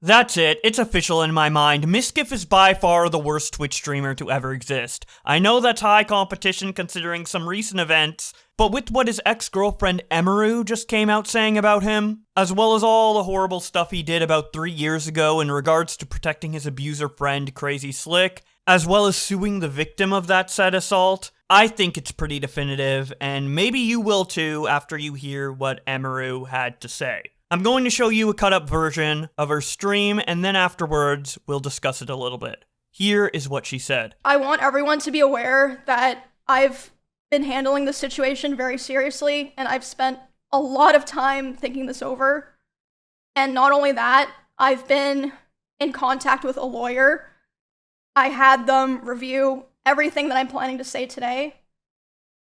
That's it, it's official in my mind. Mizkif is by far the worst Twitch streamer to ever exist. I know that's high competition considering some recent events, but with what his ex-girlfriend Emiru just came out saying about him, as well as all the horrible stuff he did about 3 years ago in regards to protecting his abuser friend Crazy Slick, as well as suing the victim of that said assault, I think it's pretty definitive, and maybe you will too after you hear what Emiru had to say. I'm going to show you a cut-up version of her stream, and then afterwards, we'll discuss it a little bit. Here is what she said. I want everyone to be aware that I've been handling the situation very seriously, and I've spent a lot of time thinking this over. And not only that, I've been in contact with a lawyer. I had them review everything that I'm planning to say today,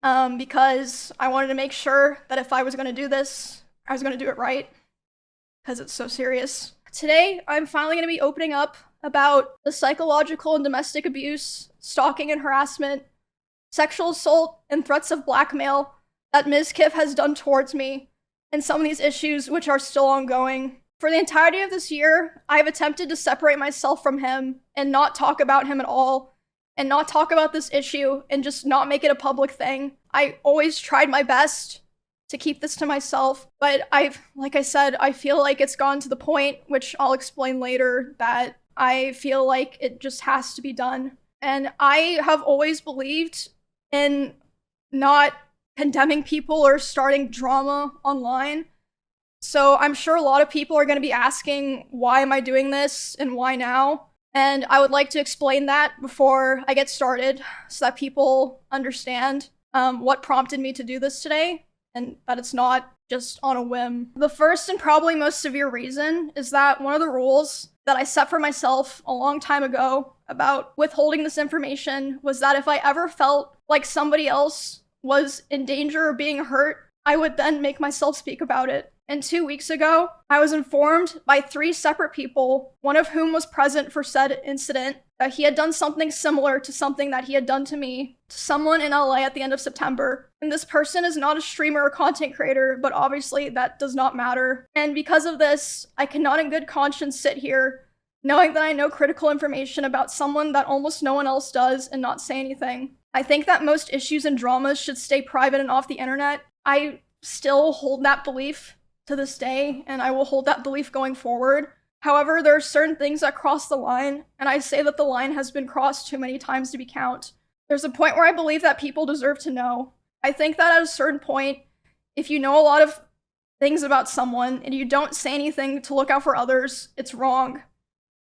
because I wanted to make sure that if I was going to do this, I was going to do it right. Because it's so serious. Today, I'm finally going to be opening up about the psychological and domestic abuse, stalking and harassment, sexual assault, and threats of blackmail that Mizkif has done towards me, and some of these issues which are still ongoing. For the entirety of this year, I've attempted to separate myself from him and not talk about him at all, and not talk about this issue, and just not make it a public thing. I always tried my best to keep this to myself, but like I said, I feel like it's gone to the point, which I'll explain later, that I feel like it just has to be done. And I have always believed in not condemning people or starting drama online. So I'm sure a lot of people are going to be asking, why am I doing this and why now? And I would like to explain that before I get started so that people understand what prompted me to do this today, and that it's not just on a whim. The first and probably most severe reason is that one of the rules that I set for myself a long time ago about withholding this information was that if I ever felt like somebody else was in danger of being hurt, I would then make myself speak about it. And 2 weeks ago, I was informed by 3 separate people, one of whom was present for said incident, that he had done something similar to something that he had done to me, to someone in LA at the end of September. And this person is not a streamer or content creator, but obviously that does not matter. And because of this, I cannot in good conscience sit here knowing that I know critical information about someone that almost no one else does and not say anything. I think that most issues and dramas should stay private and off the internet. I still hold that belief to this day, and I will hold that belief going forward. However, there are certain things that cross the line, and I say that the line has been crossed too many times to be count. There's a point where I believe that people deserve to know. I think that at a certain point, if you know a lot of things about someone and you don't say anything to look out for others, it's wrong.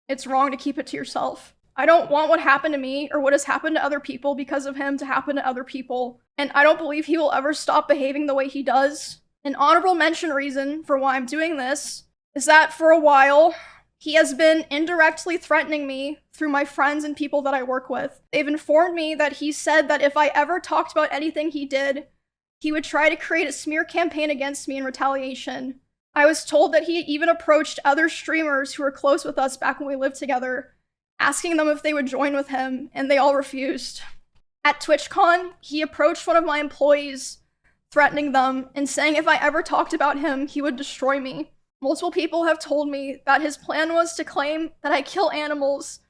It's wrong to keep it to yourself. I don't want what happened to me or what has happened to other people because of him to happen to other people, and I don't believe he will ever stop behaving the way he does. An honorable mention reason for why I'm doing this is that for a while, he has been indirectly threatening me through my friends and people that I work with. They've informed me that he said that if I ever talked about anything he did, he would try to create a smear campaign against me in retaliation. I was told that he even approached other streamers who were close with us back when we lived together, asking them if they would join with him, and they all refused. At TwitchCon, he approached one of my employees, threatening them and saying if I ever talked about him, he would destroy me. Multiple people have told me that his plan was to claim that I kill animals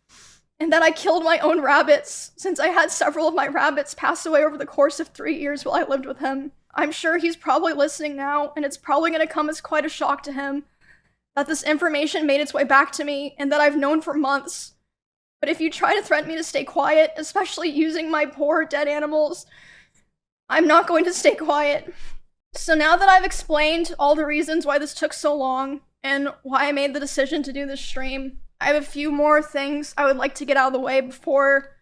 and that I killed my own rabbits, since I had several of my rabbits pass away over the course of 3 years while I lived with him. I'm sure he's probably listening now, and it's probably going to come as quite a shock to him that this information made its way back to me and that I've known for months. But if you try to threaten me to stay quiet, especially using my poor dead animals, I'm not going to stay quiet. So now that I've explained all the reasons why this took so long and why I made the decision to do this stream, I have a few more things I would like to get out of the way before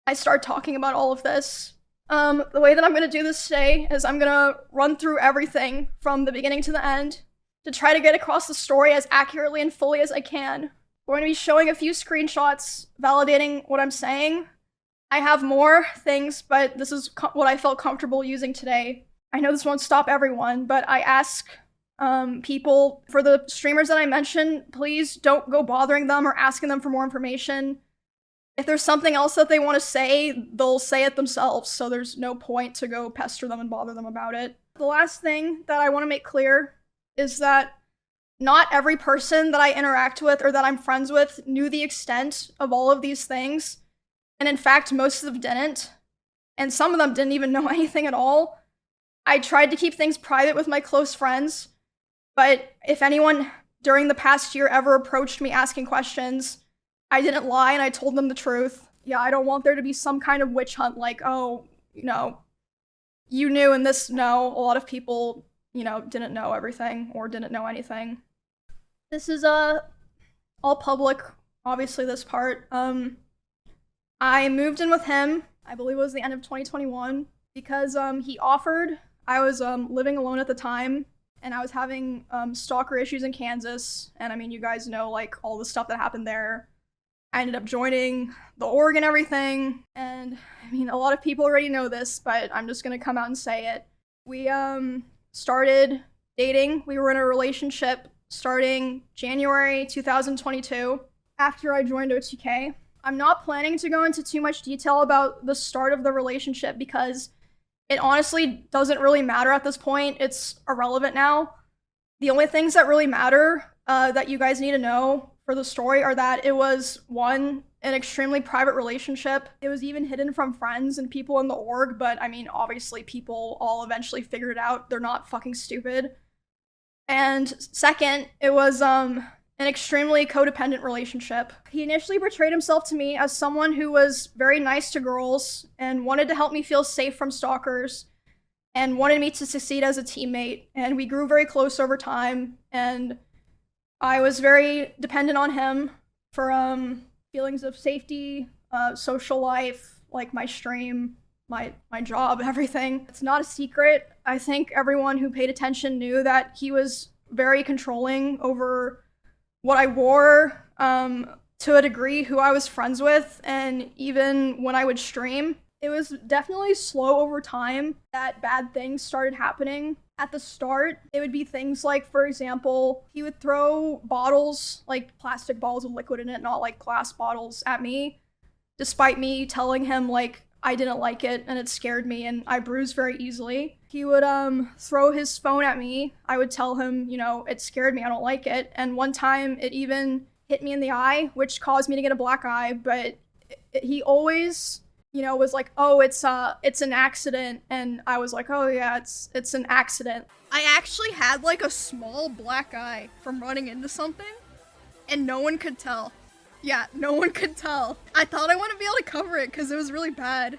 I start talking about all of this. The way that I'm going to do this today is I'm going to run through everything from the beginning to the end to try to get across the story as accurately and fully as I can. We're going to be showing a few screenshots validating what I'm saying. I have more things, but this is what I felt comfortable using today. I know this won't stop everyone, but I ask people, for the streamers that I mentioned, please don't go bothering them or asking them for more information. If there's something else that they want to say, they'll say it themselves, so there's no point to go pester them and bother them about it. The last thing that I want to make clear is that not every person that I interact with or that I'm friends with knew the extent of all of these things. And in fact, most of them didn't. And some of them didn't even know anything at all. I tried to keep things private with my close friends, but if anyone during the past year ever approached me asking questions, I didn't lie and I told them the truth. Yeah, I don't want there to be some kind of witch hunt like, oh, you knew and this, no. A lot of people, didn't know everything or didn't know anything. This is all public, obviously this part. I moved in with him, I believe it was the end of 2021, because he offered. I was living alone at the time, and I was having stalker issues in Kansas, and I mean, you guys know, like, all the stuff that happened there. I ended up joining the org and everything, and I mean, a lot of people already know this, but I'm just gonna come out and say it. We started dating. We were in a relationship starting January 2022 after I joined OTK. I'm not planning to go into too much detail about the start of the relationship because it honestly doesn't really matter at this point. It's irrelevant now. The only things that really matter that you guys need to know for the story are that it was, one, an extremely private relationship. It was even hidden from friends and people in the org, but I mean, obviously people all eventually figured it out. They're not fucking stupid. And second, it was an extremely codependent relationship. He initially portrayed himself to me as someone who was very nice to girls and wanted to help me feel safe from stalkers and wanted me to succeed as a teammate. And we grew very close over time, and I was very dependent on him for feelings of safety, social life, like my stream, my job, everything. It's not a secret. I think everyone who paid attention knew that he was very controlling over what I wore, to a degree, who I was friends with, and even when I would stream. It was definitely slow over time that bad things started happening. At the start, it would be things like, for example, he would throw bottles, like plastic bottles with liquid in it, not like glass bottles, at me, despite me telling him, like, I didn't like it and it scared me and I bruised very easily. He would throw his phone at me. I would tell him, it scared me, I don't like it. And one time it even hit me in the eye, which caused me to get a black eye, but he always, was like, oh, it's an accident. And I was like, oh yeah, it's an accident. I actually had like a small black eye from running into something and no one could tell. Yeah, no one could tell. I thought I wouldn't be able to cover it because it was really bad.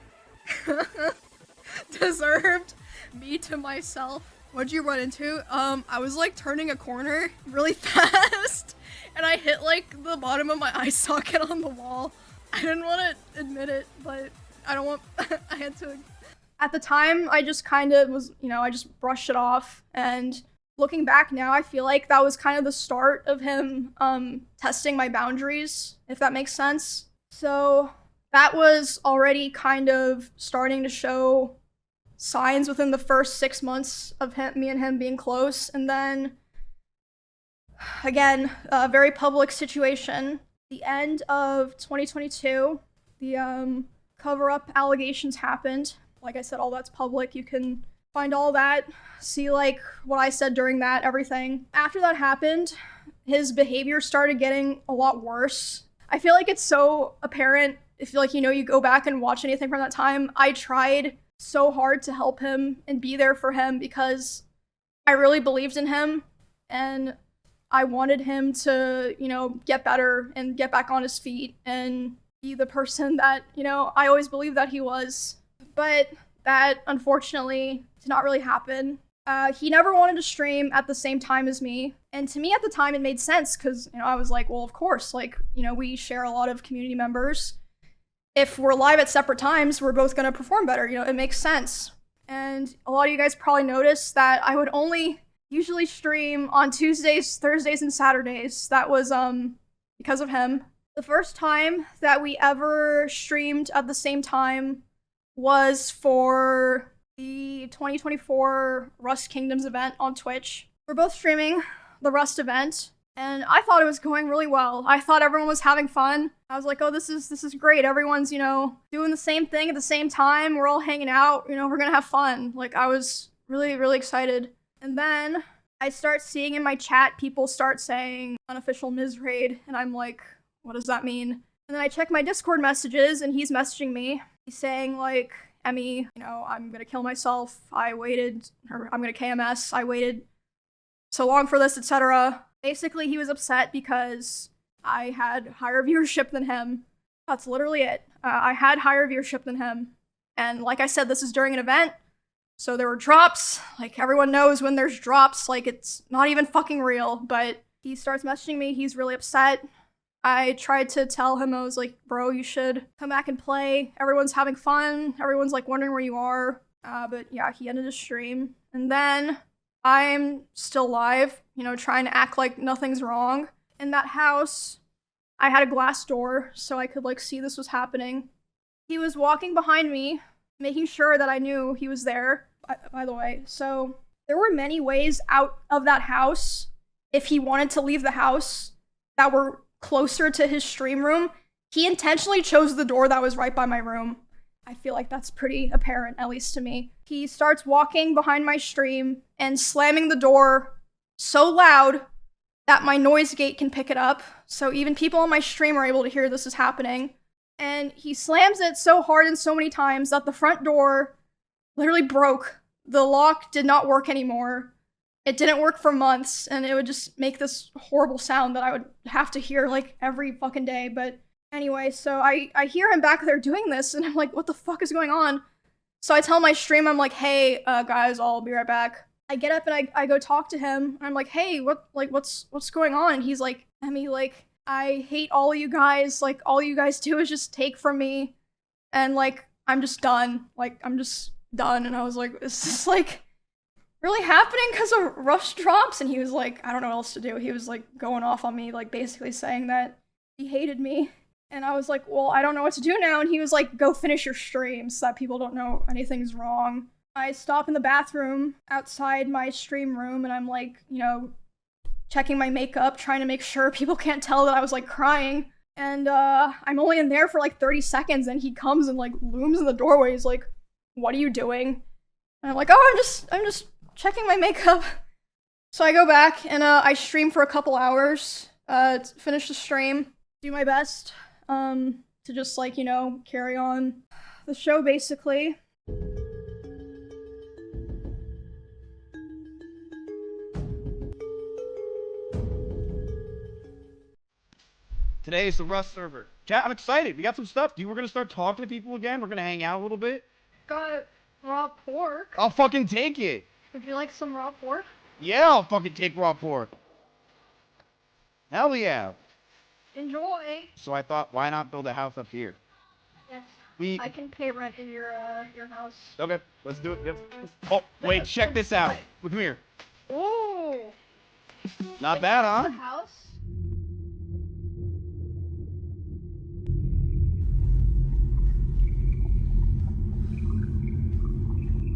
Deserved me to myself. What'd you run into? I was like turning a corner really fast and I hit like the bottom of my eye socket on the wall. I didn't want to admit it, but I had to. At the time, I just kind of was, I just brushed it off, and looking back now, I feel like that was kind of the start of him testing my boundaries, if that makes sense. So that was already kind of starting to show signs within the first 6 months of me and him being close. And then, again, a very public situation. The end of 2022, the cover-up allegations happened. Like I said, all that's public. You can find all that, see like what I said during that, everything. After that happened, his behavior started getting a lot worse. I feel like it's so apparent if you go back and watch anything from that time. I tried so hard to help him and be there for him because I really believed in him and I wanted him to, get better and get back on his feet and be the person that, I always believed that he was. But that, unfortunately, did not really happen. He never wanted to stream at the same time as me. And to me at the time, it made sense because, I was like, well, of course, we share a lot of community members. If we're live at separate times, we're both going to perform better. It makes sense. And a lot of you guys probably noticed that I would only usually stream on Tuesdays, Thursdays, and Saturdays. That was because of him. The first time that we ever streamed at the same time was for the 2024 Rust Kingdoms event on Twitch. We're both streaming the Rust event, and I thought it was going really well. I thought everyone was having fun. I was like, oh, this is great. Everyone's, doing the same thing at the same time. We're all hanging out, we're gonna have fun. Like, I was really, really excited. And then I start seeing in my chat, people start saying unofficial Ms. Raid, and I'm like, what does that mean? And then I check my Discord messages, and he's messaging me. He's saying, like, Emmy, you know, I'm gonna kill myself. I'm gonna KMS. I waited so long for this, etc. Basically, he was upset because I had higher viewership than him. That's literally it. I had higher viewership than him. And like I said, this is during an event, so there were drops. Like, everyone knows when there's drops, like, it's not even fucking real. But he starts messaging me, he's really upset. I tried to tell him, I was like, bro, you should come back and play. Everyone's having fun. Everyone's, like, wondering where you are. But yeah, he ended his stream. And then I'm still live, you know, trying to act like nothing's wrong. In that house, I had a glass door, so I could, like, see this was happening. He was walking behind me, making sure that I knew he was there, by the way. So there were many ways out of that house, if he wanted to leave the house, that were closer to his stream room. He intentionally chose the door that was right by my room. I feel like that's pretty apparent, at least to me. He starts walking behind my stream and slamming the door so loud that my noise gate can pick it up. So even people on my stream are able to hear this is happening. And he slams it so hard and so many times that the front door literally broke. The lock did not work anymore. It didn't work for months, and it would just make this horrible sound that I would have to hear, like, every fucking day. But anyway, so I hear him back there doing this, and I'm like, what the fuck is going on? So I tell my stream, I'm like, hey, guys, I'll be right back. I get up and I go talk to him. I'm like, hey, what's going on? And he's like, Emmy, like, I hate all of you guys. Like, all you guys do is just take from me. And, like, I'm just done. Like, I'm just done. And I was like, is this, like, really happening because of rush drops? And he was like, I don't know what else to do. He was, like, going off on me, like, basically saying that he hated me. And I was like, well, I don't know what to do now. And he was like, go finish your stream so that people don't know anything's wrong. I stop in the bathroom outside my stream room, and I'm, like, you know, checking my makeup, trying to make sure people can't tell that I was, like, crying. And I'm only in there for, like, 30 seconds, and he comes and, like, looms in the doorway. He's like, what are you doing? And I'm like, oh, I'm just checking my makeup. So I go back and I stream for a couple hours, finish the stream, do my best to just, like, you know, carry on the show, basically. Today is the Rust server. Chat, I'm excited. We got some stuff. Dude, we're gonna start talking to people again. We're gonna hang out a little bit. Got raw pork. I'll fucking take it. Would you like some raw pork? Yeah, I'll fucking take raw pork. Hell yeah. Enjoy. So I thought, why not build a house up here? Yes. I can pay rent in your house. Okay, let's do it. Yep. Oh, wait, check this out. Come here. Ooh. Not bad, huh? House.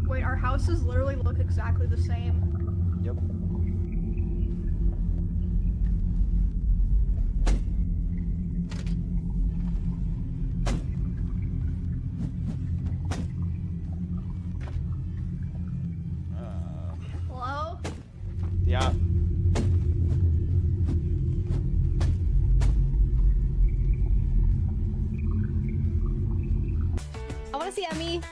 Wait, our houses literally look exactly the same. Yep. Hello? Yeah. I want to see Emmy.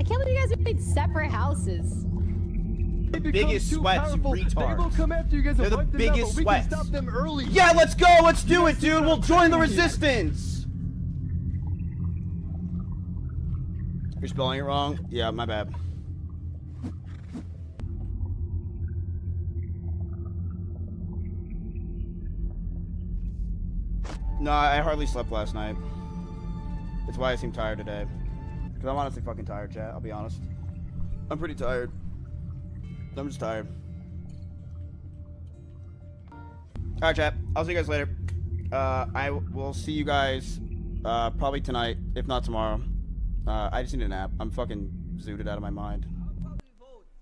I can't believe you guys made separate houses. Biggest sweats, you retards. They will come after you guys. They're the biggest sweats. We can stop them early. Yeah, let's go. Let's do it, dude. We'll join the resistance. You're spelling it wrong? Yeah, my bad. No, I hardly slept last night. That's why I seem tired today. Because I'm honestly fucking tired, chat. I'll be honest. I'm pretty tired. I'm just tired. Alright, chat. I'll see you guys later. I will see you guys probably tonight, if not tomorrow. I just need a nap. I'm fucking zooted out of my mind.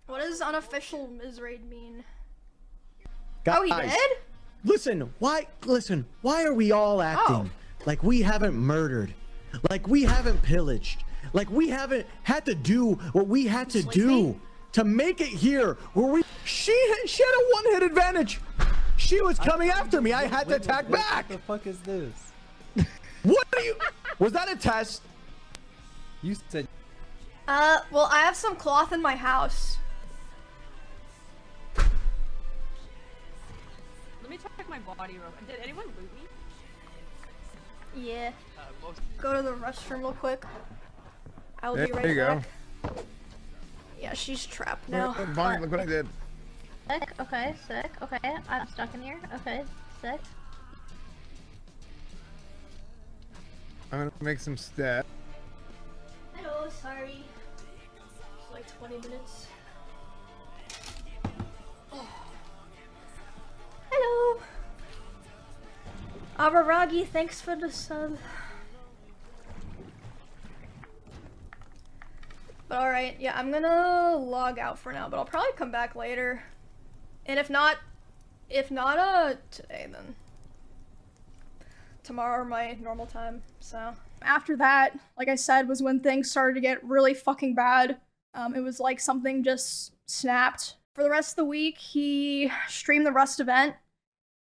What does unofficial Ms. Raid mean? Guys, Oh, he did? Listen, why are we all acting like we haven't murdered? Like we haven't pillaged? Like we haven't had to do what we had to do to make it here where we she had a one-hit advantage. She was coming after me. I had to attack back. What the fuck is this? What are you? Was that a test? You said. Well, I have some cloth in my house. Let me check my body real quick. Did anyone loot me? Yeah. Go to the restroom real quick. I'll There be right you go. back. Yeah, she's trapped now. Bonnie, look what I did. Sick. Okay, sick. Okay, I'm stuck in here. Okay, sick. I'm gonna make some steps. Hello, sorry. It's like 20 minutes. Oh. Hello. Avaragi, thanks for the sub. But alright, yeah, I'm gonna log out for now, but I'll probably come back later. And if not today, then tomorrow or my normal time, so. After that, like I said, was when things started to get really fucking bad. It was like something just snapped. For the rest of the week, he streamed the Rust event.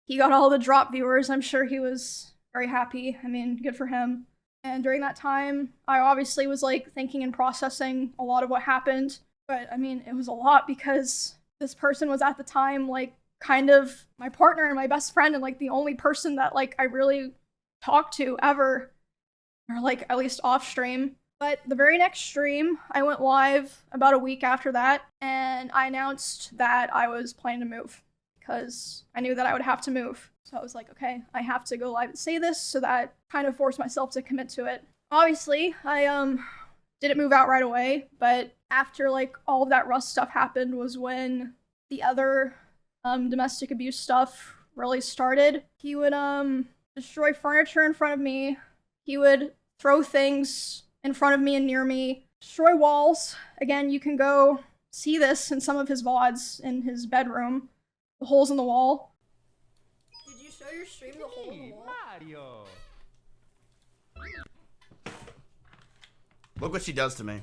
He got all the drop viewers. I'm sure he was very happy. I mean, good for him. And during that time, I obviously was like thinking and processing a lot of what happened. But I mean, it was a lot because this person was at the time like kind of my partner and my best friend and like the only person that like I really talked to ever, or like at least off stream. But the very next stream, I went live about a week after that, and I announced that I was planning to move because I knew that I would have to move. So I was like, okay, I have to go live and say this, so that kind of forced myself to commit to it. Obviously, I didn't move out right away, but after like all of that Rust stuff happened was when the other domestic abuse stuff really started. He would destroy furniture in front of me. He would throw things in front of me and near me. Destroy walls. Again, you can go see this in some of his VODs in his bedroom. The holes in the wall. Did you show your stream the hole in the wall? Mario. Look what she does to me.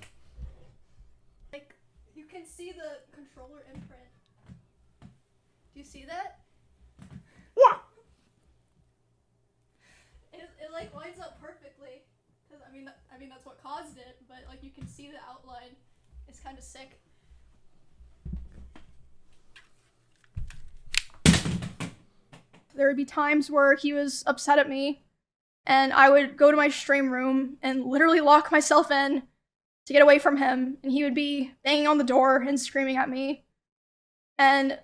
Like, you can see the controller imprint. Do you see that? What? It like lines up perfectly. Cause I mean that's what caused it. But like you can see the outline. It's kind of sick. There would be times where he was upset at me, and I would go to my stream room and literally lock myself in to get away from him, and he would be banging on the door and screaming at me. And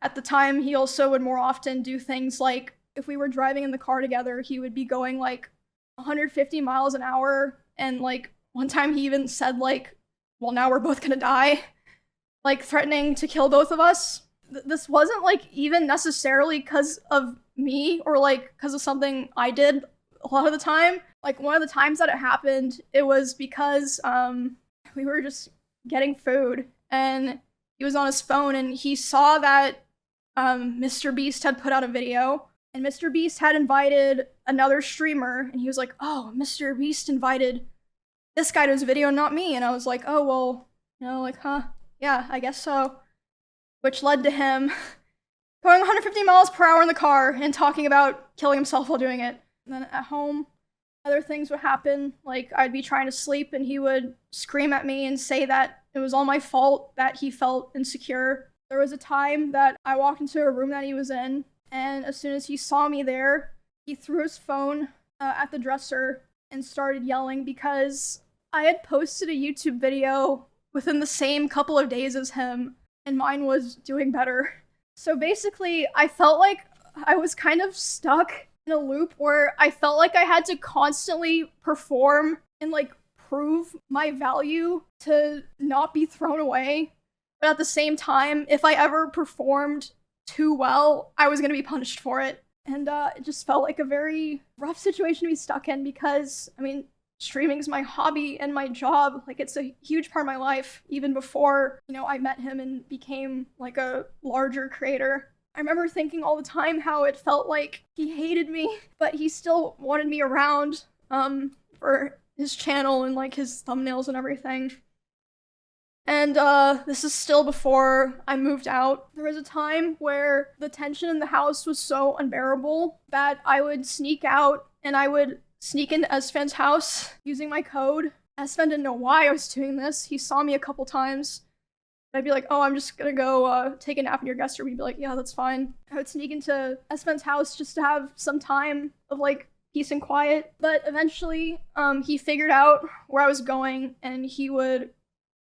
at the time, he also would more often do things like, if we were driving in the car together, he would be going like 150 miles an hour, and like one time he even said like, well, now we're both gonna die, like threatening to kill both of us. This wasn't like even necessarily because of me or like because of something I did a lot of the time. Like one of the times that it happened, it was because we were just getting food and he was on his phone and he saw that Mr. Beast had put out a video, and Mr. Beast had invited another streamer, and he was like, oh, Mr. Beast invited this guy to his video, not me. And I was like, oh, well, you know, like, huh, yeah, I guess so. Which led to him going 150 miles per hour in the car and talking about killing himself while doing it. And then at home, other things would happen. Like, I'd be trying to sleep and he would scream at me and say that it was all my fault that he felt insecure. There was a time that I walked into a room that he was in, and as soon as he saw me there, he threw his phone at the dresser and started yelling because I had posted a YouTube video within the same couple of days as him, and mine was doing better. So basically, I felt like I was kind of stuck in a loop where I felt like I had to constantly perform and like prove my value to not be thrown away. But at the same time, if I ever performed too well, I was gonna be punished for it. And it just felt like a very rough situation to be stuck in because, I mean, streaming is my hobby and my job. Like, it's a huge part of my life, even before, you know, I met him and became like a larger creator. I remember thinking all the time how it felt like he hated me, but he still wanted me around for his channel and like his thumbnails and everything. And this is still before I moved out. There was a time where the tension in the house was so unbearable that I would sneak out and I would sneak into Esfan's house using my code. Esfan didn't know why I was doing this. He saw me a couple times. I'd be like, oh, I'm just gonna go take a nap in your guest room. He'd be like, yeah, that's fine. I would sneak into Esfan's house just to have some time of like peace and quiet. But eventually, he figured out where I was going and he would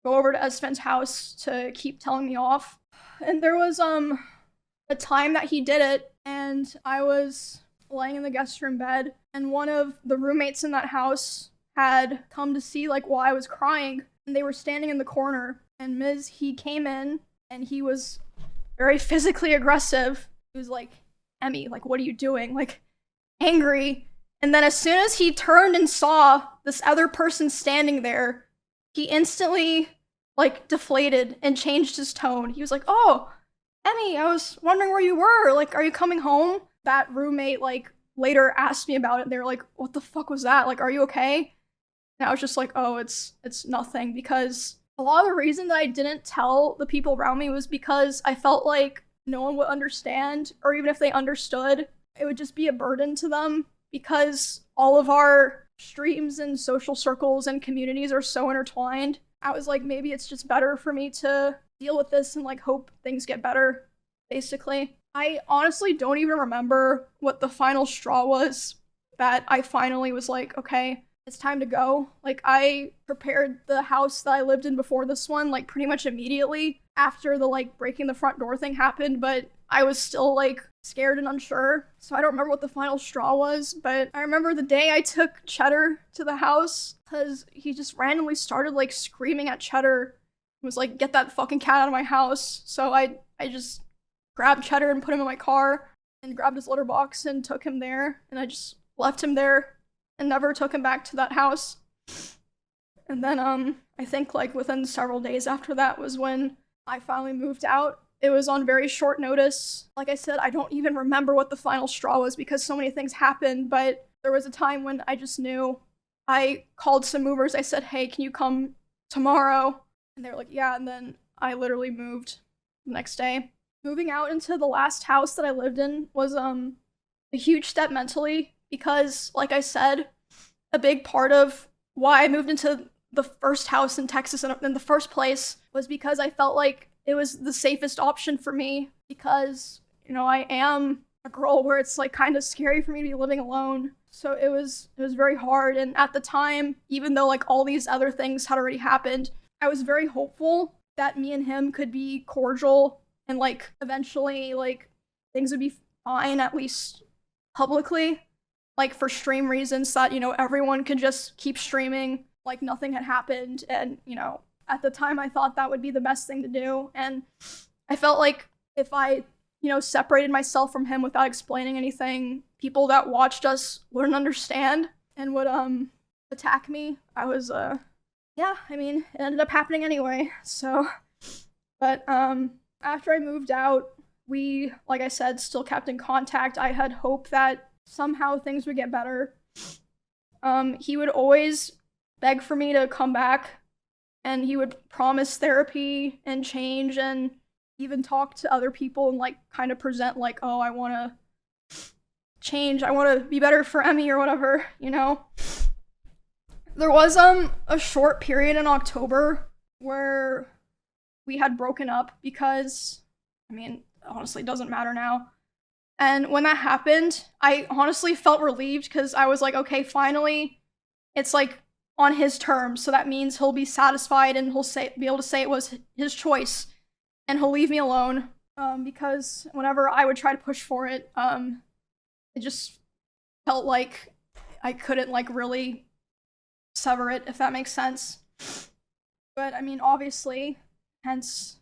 go over to Esfan's house to keep telling me off. And there was a time that he did it, and I was laying in the guest room bed, and one of the roommates in that house had come to see like why I was crying, and they were standing in the corner. And he came in, and he was very physically aggressive. He was like, Emmy, like, what are you doing? Like, angry. And then as soon as he turned and saw this other person standing there, he instantly, like, deflated and changed his tone. He was like, oh, Emmy, I was wondering where you were. Like, are you coming home? That roommate, like, later asked me about it. They were like, what the fuck was that? Like, are you okay? And I was just like, oh, it's nothing. Because a lot of the reason that I didn't tell the people around me was because I felt like no one would understand, or even if they understood, it would just be a burden to them, because all of our streams and social circles and communities are so intertwined. I was like, maybe it's just better for me to deal with this and like hope things get better, basically. I honestly don't even remember what the final straw was that I finally was like, okay, it's time to go. Like, I prepared the house that I lived in before this one, like, pretty much immediately after the, like, breaking the front door thing happened, but I was still, like, scared and unsure. So I don't remember what the final straw was, but I remember the day I took Cheddar to the house, because he just randomly started, like, screaming at Cheddar. He was like, get that fucking cat out of my house. So I just grabbed Cheddar and put him in my car, and grabbed his litter box and took him there, and I just left him there and never took him back to that house. And then, I think, like, within several days after that was when I finally moved out. It was on very short notice. Like I said, I don't even remember what the final straw was because so many things happened, but there was a time when I just knew. I called some movers. I said, hey, can you come tomorrow? And they were like, yeah, and then I literally moved the next day. Moving out into the last house that I lived in was, a huge step mentally, because, like I said, a big part of why I moved into the first house in Texas in the first place was because I felt like it was the safest option for me, because, you know, I am a girl where it's like kind of scary for me to be living alone. So it was very hard. And at the time, even though like all these other things had already happened, I was very hopeful that me and him could be cordial and like eventually like things would be fine, at least publicly. Like, for stream reasons, that, you know, everyone could just keep streaming like nothing had happened. And, you know, at the time I thought that would be the best thing to do. And I felt like if I, you know, separated myself from him without explaining anything, people that watched us wouldn't understand and would attack me. I was yeah, I mean, it ended up happening anyway. So, but after I moved out, we, like I said, still kept in contact. I had hope that somehow things would get better. He would always beg for me to come back, and he would promise therapy and change, and even talk to other people and like kind of present like, oh, I want to change, I want to be better for Emmy or whatever, you know. There was a short period in October where we had broken up because, I mean, honestly, it doesn't matter now. And when that happened, I honestly felt relieved, because I was like, okay, finally, it's like on his terms. So that means he'll be satisfied and he'll be able to say it was his choice, and he'll leave me alone. Because whenever I would try to push for it, it just felt like I couldn't like really sever it, if that makes sense. But I mean, obviously, hence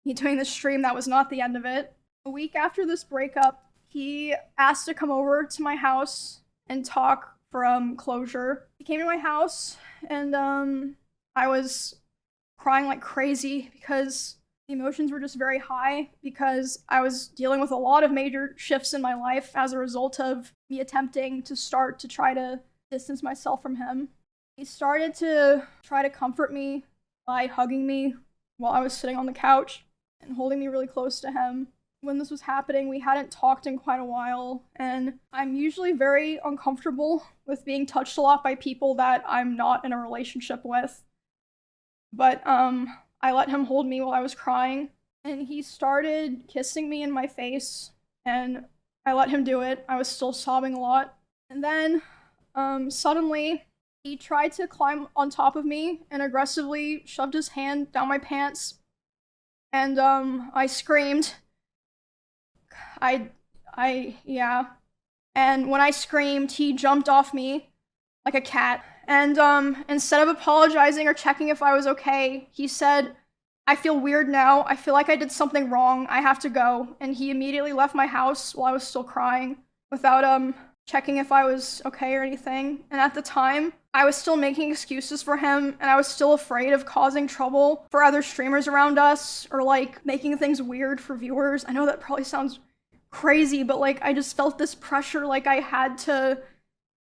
me doing this stream, that was not the end of it. A week after this breakup, he asked to come over to my house and talk for closure. He came to my house, and I was crying like crazy because the emotions were just very high, because I was dealing with a lot of major shifts in my life as a result of me attempting to start to try to distance myself from him. He started to try to comfort me by hugging me while I was sitting on the couch and holding me really close to him. When this was happening, we hadn't talked in quite a while, and I'm usually very uncomfortable with being touched a lot by people that I'm not in a relationship with. But I let him hold me while I was crying, and he started kissing me in my face, and I let him do it. I was still sobbing a lot. And then suddenly he tried to climb on top of me and aggressively shoved his hand down my pants, and I screamed. Yeah. And when I screamed, he jumped off me like a cat. And instead of apologizing or checking if I was okay, he said, "I feel weird now. I feel like I did something wrong. I have to go." And he immediately left my house while I was still crying without checking if I was okay or anything. And at the time, I was still making excuses for him, and I was still afraid of causing trouble for other streamers around us or like making things weird for viewers. I know that probably sounds crazy, but like I just felt this pressure, like I had to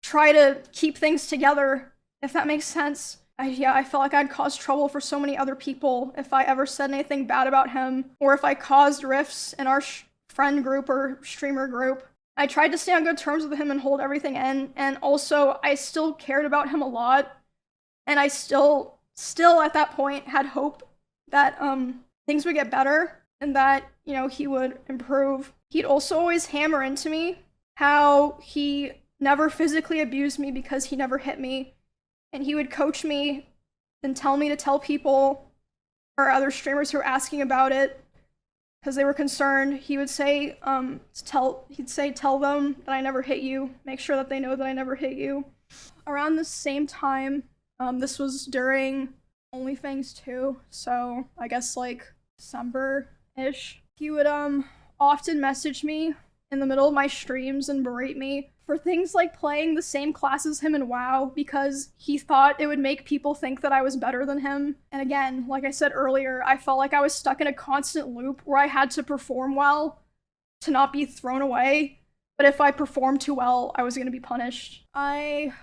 try to keep things together, if that makes sense. I felt like I'd caused trouble for so many other people if I ever said anything bad about him, or if I caused rifts in our friend group or streamer group. I tried to stay on good terms with him and hold everything in, and also I still cared about him a lot, and I still at that point had hope that things would get better and that, you know, he would improve. He'd also always hammer into me how he never physically abused me because he never hit me, and he would coach me and tell me to tell people or other streamers who were asking about it because they were concerned. He would say, tell them that I never hit you. Make sure that they know that I never hit you. Around the same time, this was during OnlyFans 2, so I guess like December-ish. He would often message me in the middle of my streams and berate me for things like playing the same class as him in WoW because he thought it would make people think that I was better than him. And again, like I said earlier, I felt like I was stuck in a constant loop where I had to perform well to not be thrown away, but if I performed too well, I was going to be punished. I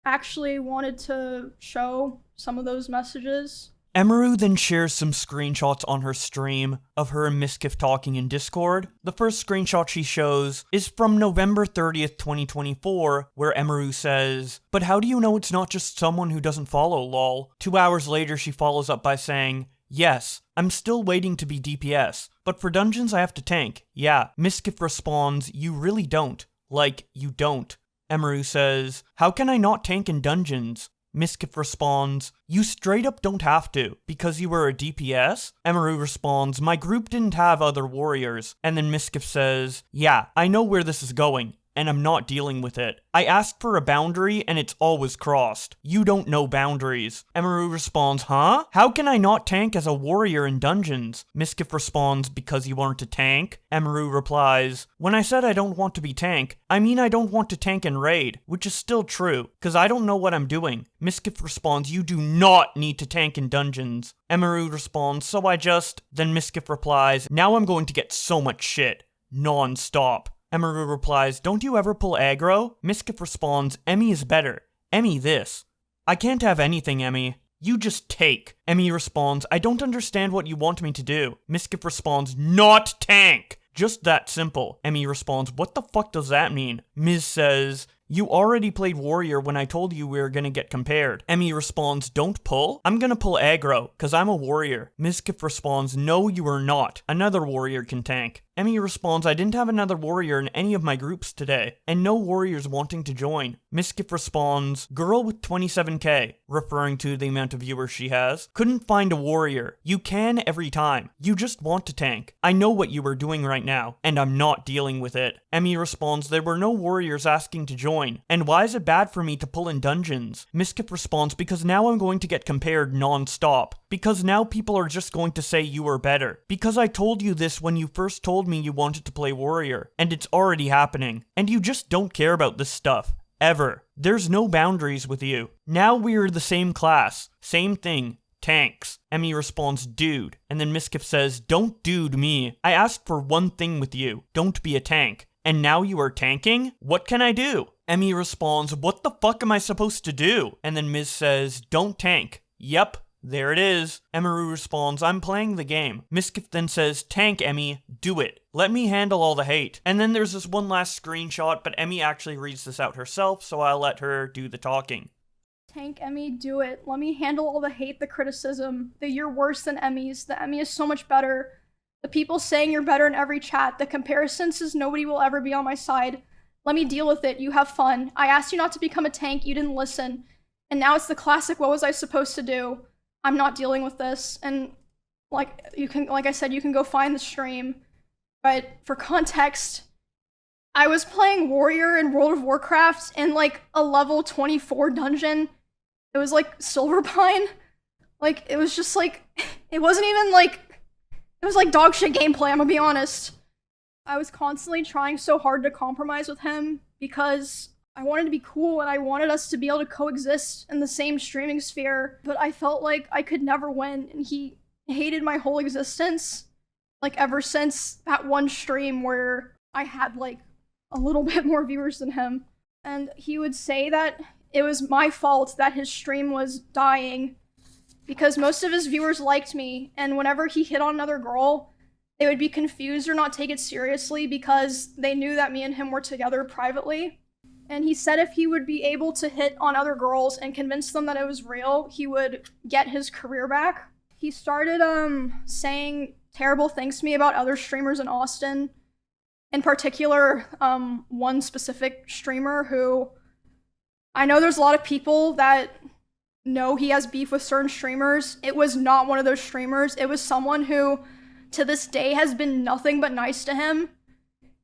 actually wanted to show some of those messages. Emiru then shares some screenshots on her stream of her and Mizkif talking in Discord. The first screenshot she shows is from November 30th, 2024, where Emiru says, "But how do you know it's not just someone who doesn't follow, lol?" 2 hours later, she follows up by saying, "Yes, I'm still waiting to be DPS, but for dungeons I have to tank. Yeah." Mizkif responds, "You really don't. Like, you don't." Emiru says, "How can I not tank in dungeons?" Mizkif responds, "You straight up don't have to, because you were a DPS?" Emiru responds, "My group didn't have other warriors." And then Mizkif says, "Yeah, I know where this is going, and I'm not dealing with it. I asked for a boundary, and it's always crossed. You don't know boundaries." Emiru responds, "Huh? How can I not tank as a warrior in dungeons?" Mizkif responds, "Because you aren't a tank?" Emiru replies, "When I said I don't want to be tank, I mean I don't want to tank in raid, which is still true, cause I don't know what I'm doing." Mizkif responds, "You do not need to tank in dungeons." Emiru responds, "So I just..." Then Mizkif replies, "Now I'm going to get so much shit. Non-stop." Emiru replies, "Don't you ever pull aggro?" Mizkif responds, "Emmy is better. Emmy this." "I can't have anything, Emmy. You just take." Emmy responds, "I don't understand what you want me to do." Mizkif responds, "Not tank." Just that simple. Emmy responds, "What the fuck does that mean?" Miz says, "You already played warrior when I told you we were gonna get compared." Emmy responds, "Don't pull? I'm gonna pull aggro, cause I'm a warrior." Mizkif responds, "No, you are not. Another warrior can tank." Emmy responds, "I didn't have another warrior in any of my groups today, and no warriors wanting to join." Mizkif responds, "Girl with 27k, referring to the amount of viewers she has, couldn't find a warrior. You can every time. You just want to tank. I know what you were doing right now, and I'm not dealing with it." Emmy responds, "There were no warriors asking to join, and why is it bad for me to pull in dungeons?" Mizkif responds, "Because now I'm going to get compared non-stop. Because now people are just going to say you are better. Because I told you this when you first told me you wanted to play warrior, and it's already happening. And you just don't care about this stuff. Ever. There's no boundaries with you. Now we're the same class. Same thing. Tanks." Emmy responds, "Dude." And then Mizkif says, "Don't dude me. I asked for one thing with you. Don't be a tank. And now you are tanking? What can I do?" Emmy responds, "What the fuck am I supposed to do?" And then Miz says, "Don't tank." Yep. There it is. Emiru responds, I'm playing the game. Mizkif then says, tank, Emmy, do it. Let me handle all the hate. And then there's this one last screenshot, but Emmy actually reads this out herself, so I'll let her do the talking. Tank, Emmy, do it. Let me handle all the hate, the criticism, the you're worse than Emmy's, the Emmy is so much better, the people saying you're better in every chat, the comparisons says nobody will ever be on my side. Let me deal with it, you have fun. I asked you not to become a tank, you didn't listen. And now it's the classic, what was I supposed to do? I'm not dealing with this. And like I said, you can go find the stream. But for context, I was playing Warrior in World of Warcraft in like a level 24 dungeon. It was like Silverpine. Like, it was just like, it wasn't even like, it was like dog shit gameplay, I'm gonna be honest. I was constantly trying so hard to compromise with him because I wanted to be cool and I wanted us to be able to coexist in the same streaming sphere, but I felt like I could never win, and he hated my whole existence, like ever since that one stream where I had like a little bit more viewers than him. And he would say that it was my fault that his stream was dying because most of his viewers liked me, and whenever he hit on another girl, they would be confused or not take it seriously because they knew that me and him were together privately. And he said if he would be able to hit on other girls and convince them that it was real, he would get his career back. He started saying terrible things to me about other streamers in Austin. In particular, one specific streamer who I know there's a lot of people that know he has beef with certain streamers. It was not one of those streamers. It was someone who to this day has been nothing but nice to him.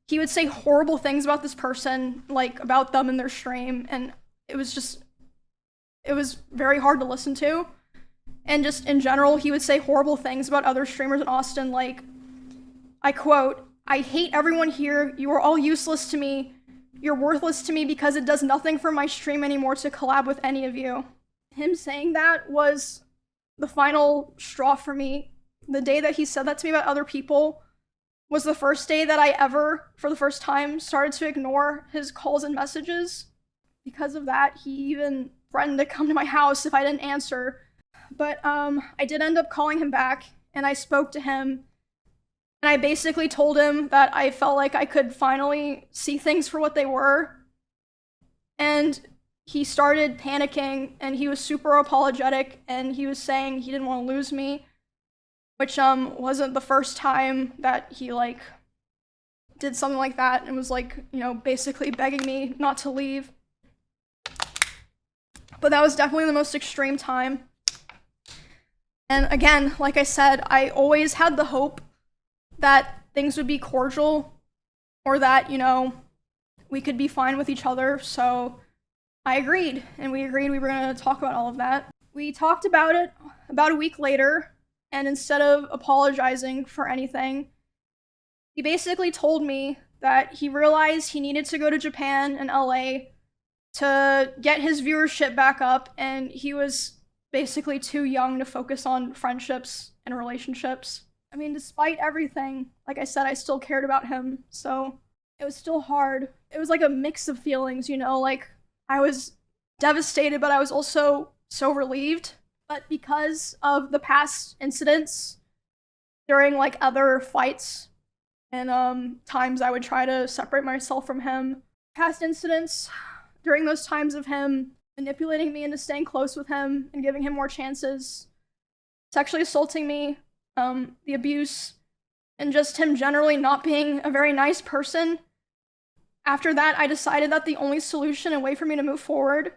He would say horrible things about this person, like about them in their stream, and it was very hard to listen to. And just in general, he would say horrible things about other streamers in Austin, like, I quote, I hate everyone here, you are all useless to me, you're worthless to me because it does nothing for my stream anymore to collab with any of you. Him saying that was the final straw for me. The day that he said that to me about other people was the first day that I ever, for the first time, started to ignore his calls and messages. Because of that, he even threatened to come to my house if I didn't answer. But I did end up calling him back, and I spoke to him, and I basically told him that I felt like I could finally see things for what they were. And he started panicking, and he was super apologetic, and he was saying he didn't want to lose me. Which wasn't the first time that he like did something like that and was like, you know, basically begging me not to leave. But that was definitely the most extreme time. And again, like I said, I always had the hope that things would be cordial or that, you know, we could be fine with each other. So I agreed, and we agreed we were going to talk about all of that. We talked about it about a week later. And instead of apologizing for anything, he basically told me that he realized he needed to go to Japan and LA to get his viewership back up, and he was basically too young to focus on friendships and relationships. I mean, despite everything, like I said, I still cared about him, so it was still hard. It was like a mix of feelings, you know, like I was devastated, but I was also so relieved. But because of the past incidents during like other fights and times I would try to separate myself from him, past incidents during those times of him manipulating me into staying close with him and giving him more chances, sexually assaulting me, the abuse, and just him generally not being a very nice person. After that, I decided that the only solution and way for me to move forward,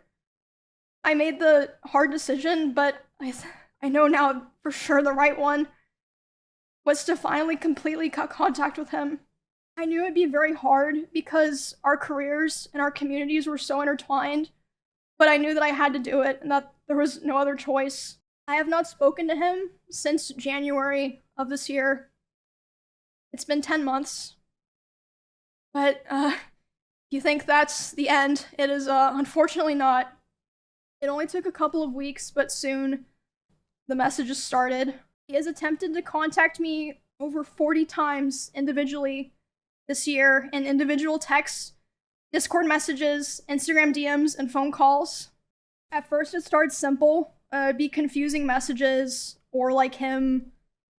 I made the hard decision, but I know now for sure the right one, was to finally completely cut contact with him. I knew it'd be very hard because our careers and our communities were so intertwined, but I knew that I had to do it and that there was no other choice. I have not spoken to him since January of this year. It's been 10 months. But you think that's the end. It is unfortunately not. It only took a couple of weeks, but soon the messages started. He has attempted to contact me over 40 times individually this year in individual texts, Discord messages, Instagram DMs, and phone calls. At first it started simple, be confusing messages or like him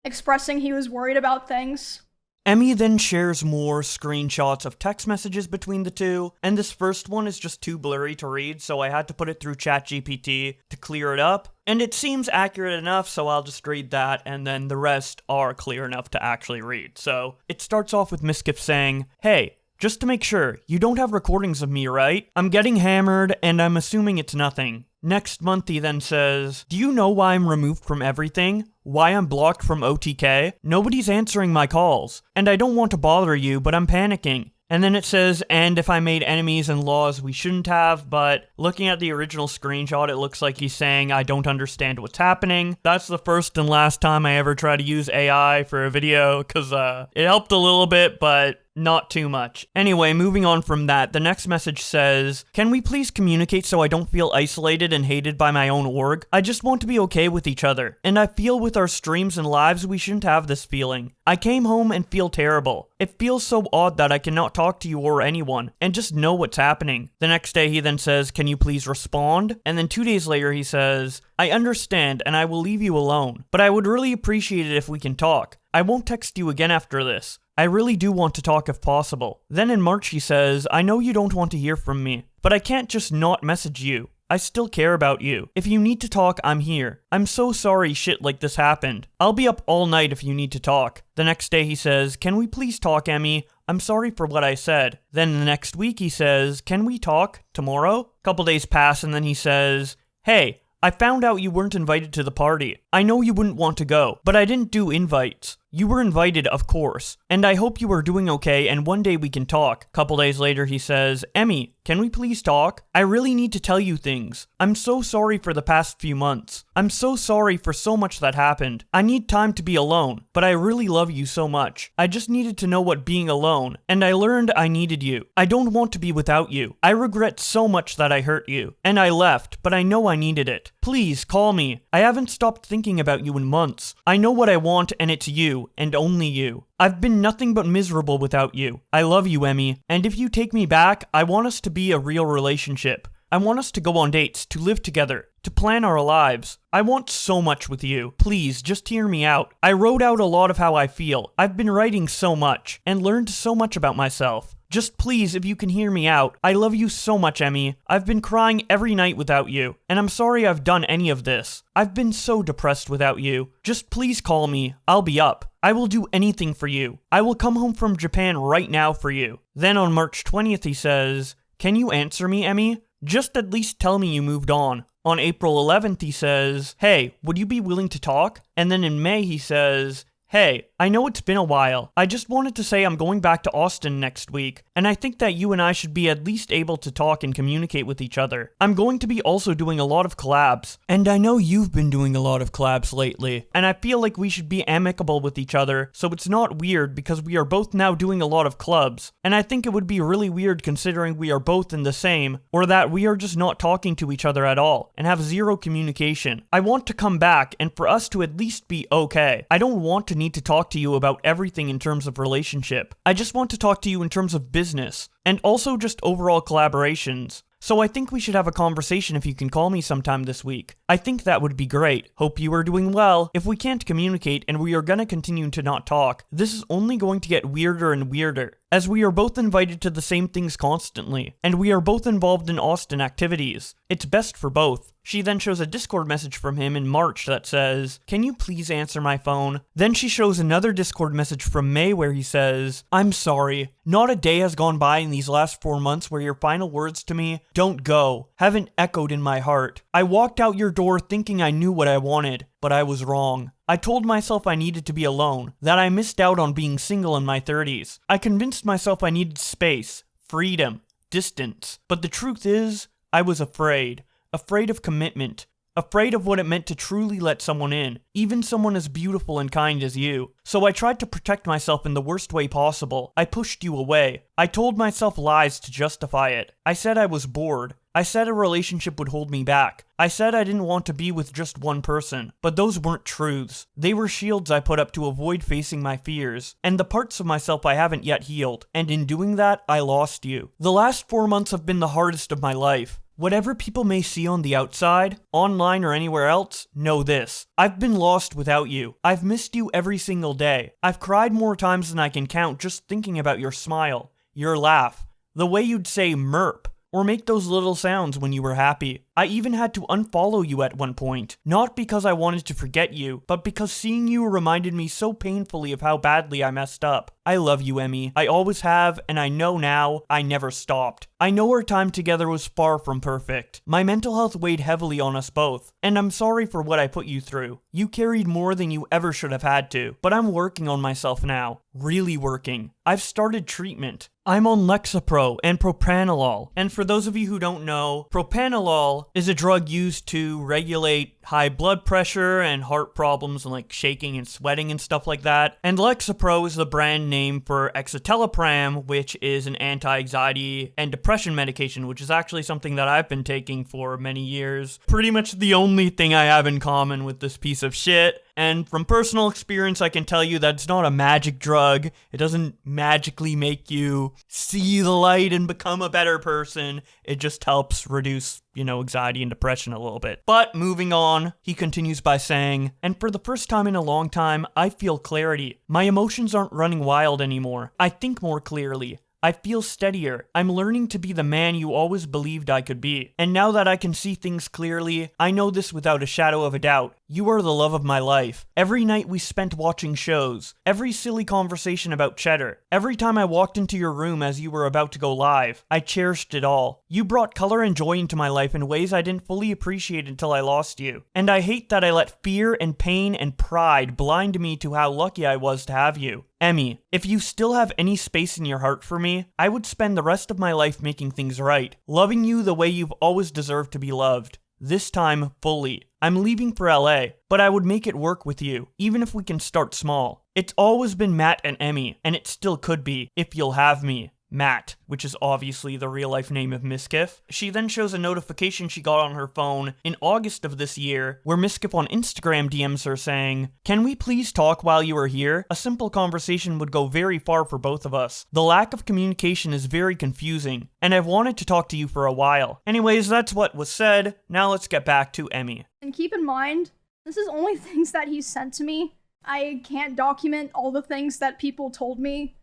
expressing he was worried about things. Emmy then shares more screenshots of text messages between the two, and this first one is just too blurry to read, so I had to put it through ChatGPT to clear it up. And it seems accurate enough, so I'll just read that, and then the rest are clear enough to actually read. So it starts off with Mizkif saying, "Hey, just to make sure, you don't have recordings of me, right? I'm getting hammered, and I'm assuming it's nothing." Next month he then says, "Do you know why I'm removed from everything? Why I'm blocked from OTK? Nobody's answering my calls. And I don't want to bother you, but I'm panicking." And then it says, "And if I made enemies and laws we shouldn't have," but looking at the original screenshot, it looks like he's saying, "I don't understand what's happening." That's the first and last time I ever try to use AI for a video, because it helped a little bit, but not too much. Anyway, moving on from that, the next message says, "Can we please communicate so I don't feel isolated and hated by my own org? I just want to be okay with each other, and I feel with our streams and lives we shouldn't have this feeling. I came home and feel terrible. It feels so odd that I cannot talk to you or anyone, and just know what's happening." The next day he then says, "Can you please respond?" And then 2 days later he says, "I understand and I will leave you alone, but I would really appreciate it if we can talk. I won't text you again after this. I really do want to talk if possible." Then in March he says, "I know you don't want to hear from me, but I can't just not message you. I still care about you. If you need to talk, I'm here. I'm so sorry shit like this happened. I'll be up all night if you need to talk." The next day he says, "Can we please talk, Emmy? I'm sorry for what I said." Then the next week he says, "Can we talk tomorrow?" Couple days pass and then he says, "Hey, I found out you weren't invited to the party. I know you wouldn't want to go, but I didn't do invites. You were invited, of course, and I hope you are doing okay and one day we can talk." Couple days later he says, "Emmy, can we please talk? I really need to tell you things. I'm so sorry for the past few months. I'm so sorry for so much that happened. I need time to be alone, but I really love you so much. I just needed to know what being alone, and I learned I needed you. I don't want to be without you. I regret so much that I hurt you, and I left, but I know I needed it. Please call me. I haven't stopped thinking about you in months. I know what I want and it's you, and only you. I've been nothing but miserable without you. I love you, Emmy, and if you take me back, I want us to be a real relationship. I want us to go on dates, to live together, to plan our lives. I want so much with you. Please, just hear me out. I wrote out a lot of how I feel. I've been writing so much, and learned so much about myself. Just please, if you can hear me out. I love you so much, Emmy. I've been crying every night without you, and I'm sorry I've done any of this. I've been so depressed without you. Just please call me. I'll be up. I will do anything for you. I will come home from Japan right now for you." Then on March 20th he says, "Can you answer me, Emmy? Just at least tell me you moved on." On April 11th he says, "Hey, would you be willing to talk?" And then in May he says, "Hey, I know it's been a while. I just wanted to say I'm going back to Austin next week, and I think that you and I should be at least able to talk and communicate with each other. I'm going to be also doing a lot of collabs, and I know you've been doing a lot of collabs lately, and I feel like we should be amicable with each other, so it's not weird because we are both now doing a lot of clubs, and I think it would be really weird considering we are both in the same, or that we are just not talking to each other at all, and have zero communication. I want to come back, and for us to at least be okay. I don't want to need to talk to you about everything in terms of relationship. I just want to talk to you in terms of business, and also just overall collaborations. So I think we should have a conversation if you can call me sometime this week. I think that would be great. Hope you are doing well. If we can't communicate and we are gonna continue to not talk, this is only going to get weirder and weirder, as we are both invited to the same things constantly, and we are both involved in Austin activities. It's best for both." She then shows a Discord message from him in March that says, "Can you please answer my phone?" Then she shows another Discord message from May where he says, "I'm sorry. Not a day has gone by in these last 4 months where your final words to me, 'Don't go,' haven't echoed in my heart. I walked out your door thinking I knew what I wanted, but I was wrong. I told myself I needed to be alone, that I missed out on being single in my 30s. I convinced myself I needed space, freedom, distance. But the truth is, I was afraid. Afraid of commitment. Afraid of what it meant to truly let someone in, even someone as beautiful and kind as you. So I tried to protect myself in the worst way possible. I pushed you away. I told myself lies to justify it. I said I was bored. I said a relationship would hold me back. I said I didn't want to be with just one person. But those weren't truths. They were shields I put up to avoid facing my fears, and the parts of myself I haven't yet healed. And in doing that, I lost you. The last 4 months have been the hardest of my life. Whatever people may see on the outside, online or anywhere else, know this. I've been lost without you. I've missed you every single day. I've cried more times than I can count just thinking about your smile, your laugh, the way you'd say merp, or make those little sounds when you were happy. I even had to unfollow you at one point, not because I wanted to forget you, but because seeing you reminded me so painfully of how badly I messed up. I love you, Emmy. I always have, and I know now I never stopped. I know our time together was far from perfect. My mental health weighed heavily on us both, and I'm sorry for what I put you through. You carried more than you ever should have had to, but I'm working on myself now. Really working. I've started treatment. I'm on Lexapro and propranolol, and for those of you who don't know, propranolol is a drug used to regulate high blood pressure and heart problems and like shaking and sweating and stuff like that. And Lexapro is the brand name for escitalopram, which is an anti-anxiety and depression medication, which is actually something that I've been taking for many years. Pretty much the only thing I have in common with this piece of shit. And from personal experience, I can tell you that it's not a magic drug. It doesn't magically make you see the light and become a better person. It just helps reduce, anxiety and depression a little bit. But moving on, he continues by saying, and for the first time in a long time, I feel clarity. My emotions aren't running wild anymore. I think more clearly. I feel steadier. I'm learning to be the man you always believed I could be. And now that I can see things clearly, I know this without a shadow of a doubt. You are the love of my life. Every night we spent watching shows. Every silly conversation about cheddar. Every time I walked into your room as you were about to go live. I cherished it all. You brought color and joy into my life in ways I didn't fully appreciate until I lost you. And I hate that I let fear and pain and pride blind me to how lucky I was to have you. Emmy, if you still have any space in your heart for me, I would spend the rest of my life making things right, loving you the way you've always deserved to be loved. This time, fully. I'm leaving for LA, but I would make it work with you, even if we can start small. It's always been Matt and Emmy, and it still could be, if you'll have me. Matt, which is obviously the real-life name of Mizkif. She then shows a notification she got on her phone in August of this year, where Mizkif on Instagram DMs her saying, "Can we please talk while you are here? A simple conversation would go very far for both of us. The lack of communication is very confusing, and I've wanted to talk to you for a while." Anyways, that's what was said. Now let's get back to Emmy. And keep in mind, this is only things that he sent to me. I can't document all the things that people told me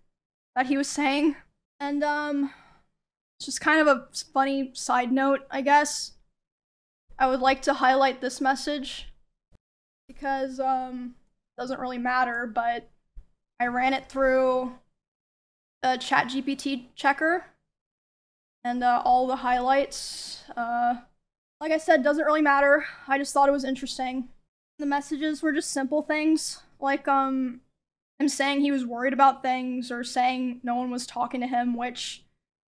that he was saying. And, it's just kind of a funny side note, I guess. I would like to highlight this message because, it doesn't really matter, but I ran it through a ChatGPT checker and, all the highlights, like I said, doesn't really matter. I just thought it was interesting. The messages were just simple things, like, him saying he was worried about things, or saying no one was talking to him, which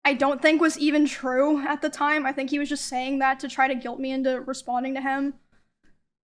I don't think was even true at the time. I think he was just saying that to try to guilt me into responding to him.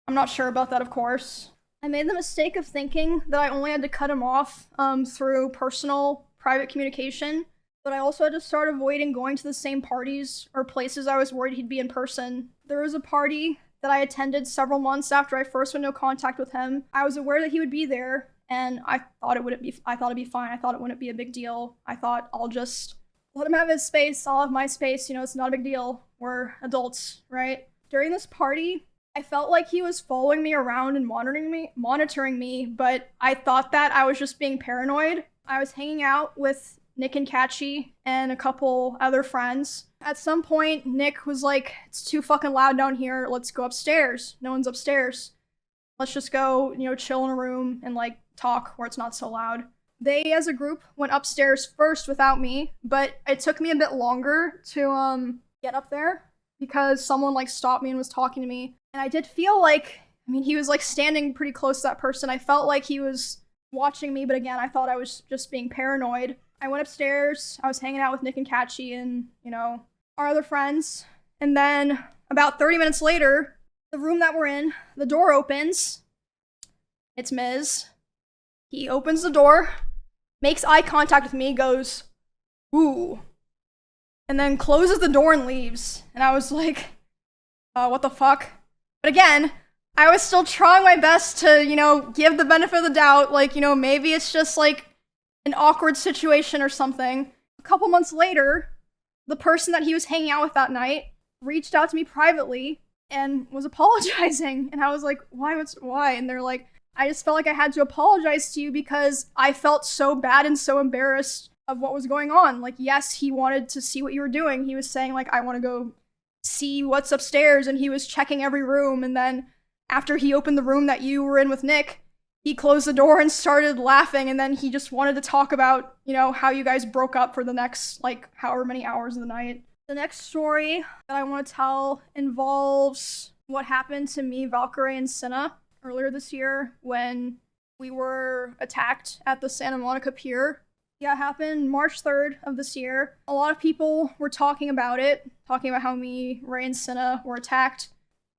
I'm not sure about that, of course. I made the mistake of thinking that I only had to cut him off through personal, private communication, but I also had to start avoiding going to the same parties or places I was worried he'd be in person. There was a party that I attended several months after I first went into contact with him. I was aware that he would be there, and I thought it'd be fine. I thought it wouldn't be a big deal. I thought I'll just let him have his space. I'll have my space. It's not a big deal. We're adults, right? During this party, I felt like he was following me around and monitoring me, but I thought that I was just being paranoid. I was hanging out with Nick and Catchy and a couple other friends. At some point, Nick was like, "It's too fucking loud down here. Let's go upstairs. No one's upstairs. Let's just go, chill in a room and talk where it's not so loud." They, as a group, went upstairs first without me, but it took me a bit longer to get up there because someone stopped me and was talking to me. And I did feel he was standing pretty close to that person. I felt like he was watching me, but again, I thought I was just being paranoid. I went upstairs. I was hanging out with Nick and Catchy and, our other friends. And then about 30 minutes later, the room that we're in, the door opens. It's Miz. He opens the door, makes eye contact with me, goes, "Ooh," and then closes the door and leaves. And I was like, what the fuck? But again, I was still trying my best to, give the benefit of the doubt. Maybe it's just an awkward situation or something. A couple months later, the person that he was hanging out with that night reached out to me privately and was apologizing. And I was like, why? And they're like, I just felt like I had to apologize to you because I felt so bad and so embarrassed of what was going on. Like, yes, he wanted to see what you were doing. He was saying, like, I want to go see what's upstairs, and he was checking every room. And then after he opened the room that you were in with Nick, he closed the door and started laughing, and then he just wanted to talk about, you know, how you guys broke up for the next, like, however many hours of the night. The next story that I want to tell involves what happened to me, Valkyrie, and Cinna earlier this year when we were attacked at the Santa Monica Pier. Yeah, it happened March 3rd of this year. A lot of people were talking about it, talking about how me, Ray, and Cinna were attacked,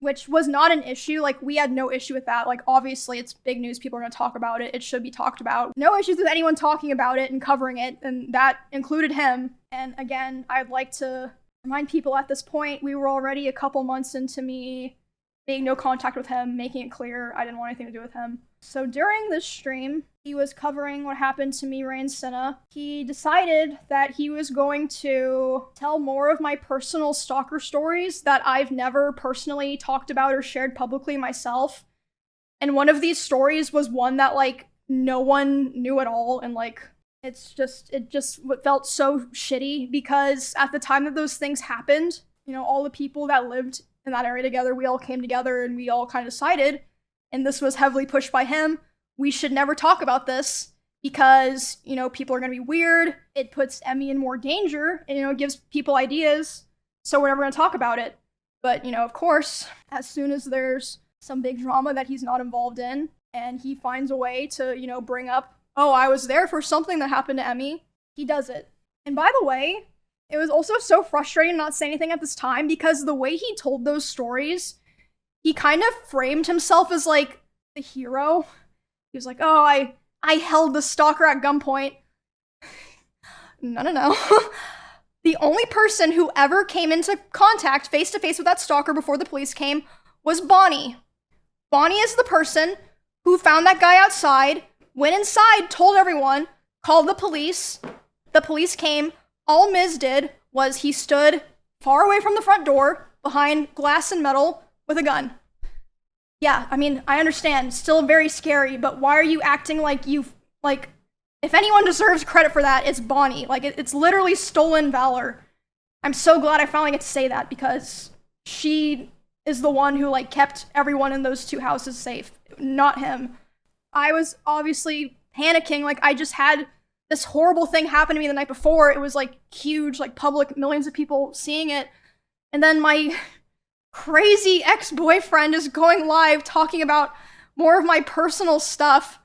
which was not an issue. Like, we had no issue with that. Like, obviously, it's big news. People are going to talk about it. It should be talked about. No issues with anyone talking about it and covering it, and that included him. And again, I'd like to remind people at this point, we were already a couple months into me being no contact with him, making it clear I didn't want anything to do with him. So during this stream, he was covering what happened to me, Ray, and Cinna. He decided that he was going to tell more of my personal stalker stories that I've never personally talked about or shared publicly myself. And one of these stories was one that, like, no one knew at all, and, like, it just felt so shitty because at the time that those things happened, you know, all the people that lived in that area together, we all came together and we all kind of decided, and this was heavily pushed by him, we should never talk about this because, you know, people are going to be weird. It puts Emmy in more danger and, you know, gives people ideas. So we're never going to talk about it. But, you know, of course, as soon as there's some big drama that he's not involved in and he finds a way to, you know, bring up, oh, I was there for something that happened to Emmy, he does it. And by the way, it was also so frustrating not saying anything at this time because the way he told those stories, he kind of framed himself as, like, the hero. He was like, oh, I held the stalker at gunpoint. No. The only person who ever came into contact face-to-face with that stalker before the police came was Bonnie. Bonnie is the person who found that guy outside, went inside, told everyone, called the police. The police came. All Miz did was he stood far away from the front door, behind glass and metal, with a gun. Yeah, I mean, I understand, still very scary, but why are you acting like if anyone deserves credit for that, it's Bonnie. Like, it's literally stolen valor. I'm so glad I finally get to say that because she is the one who, like, kept everyone in those two houses safe, not him. I was obviously panicking, like, I just had this horrible thing happen to me the night before. It was, like, huge, like, public, millions of people seeing it, and then my crazy ex-boyfriend is going live talking about more of my personal stuff,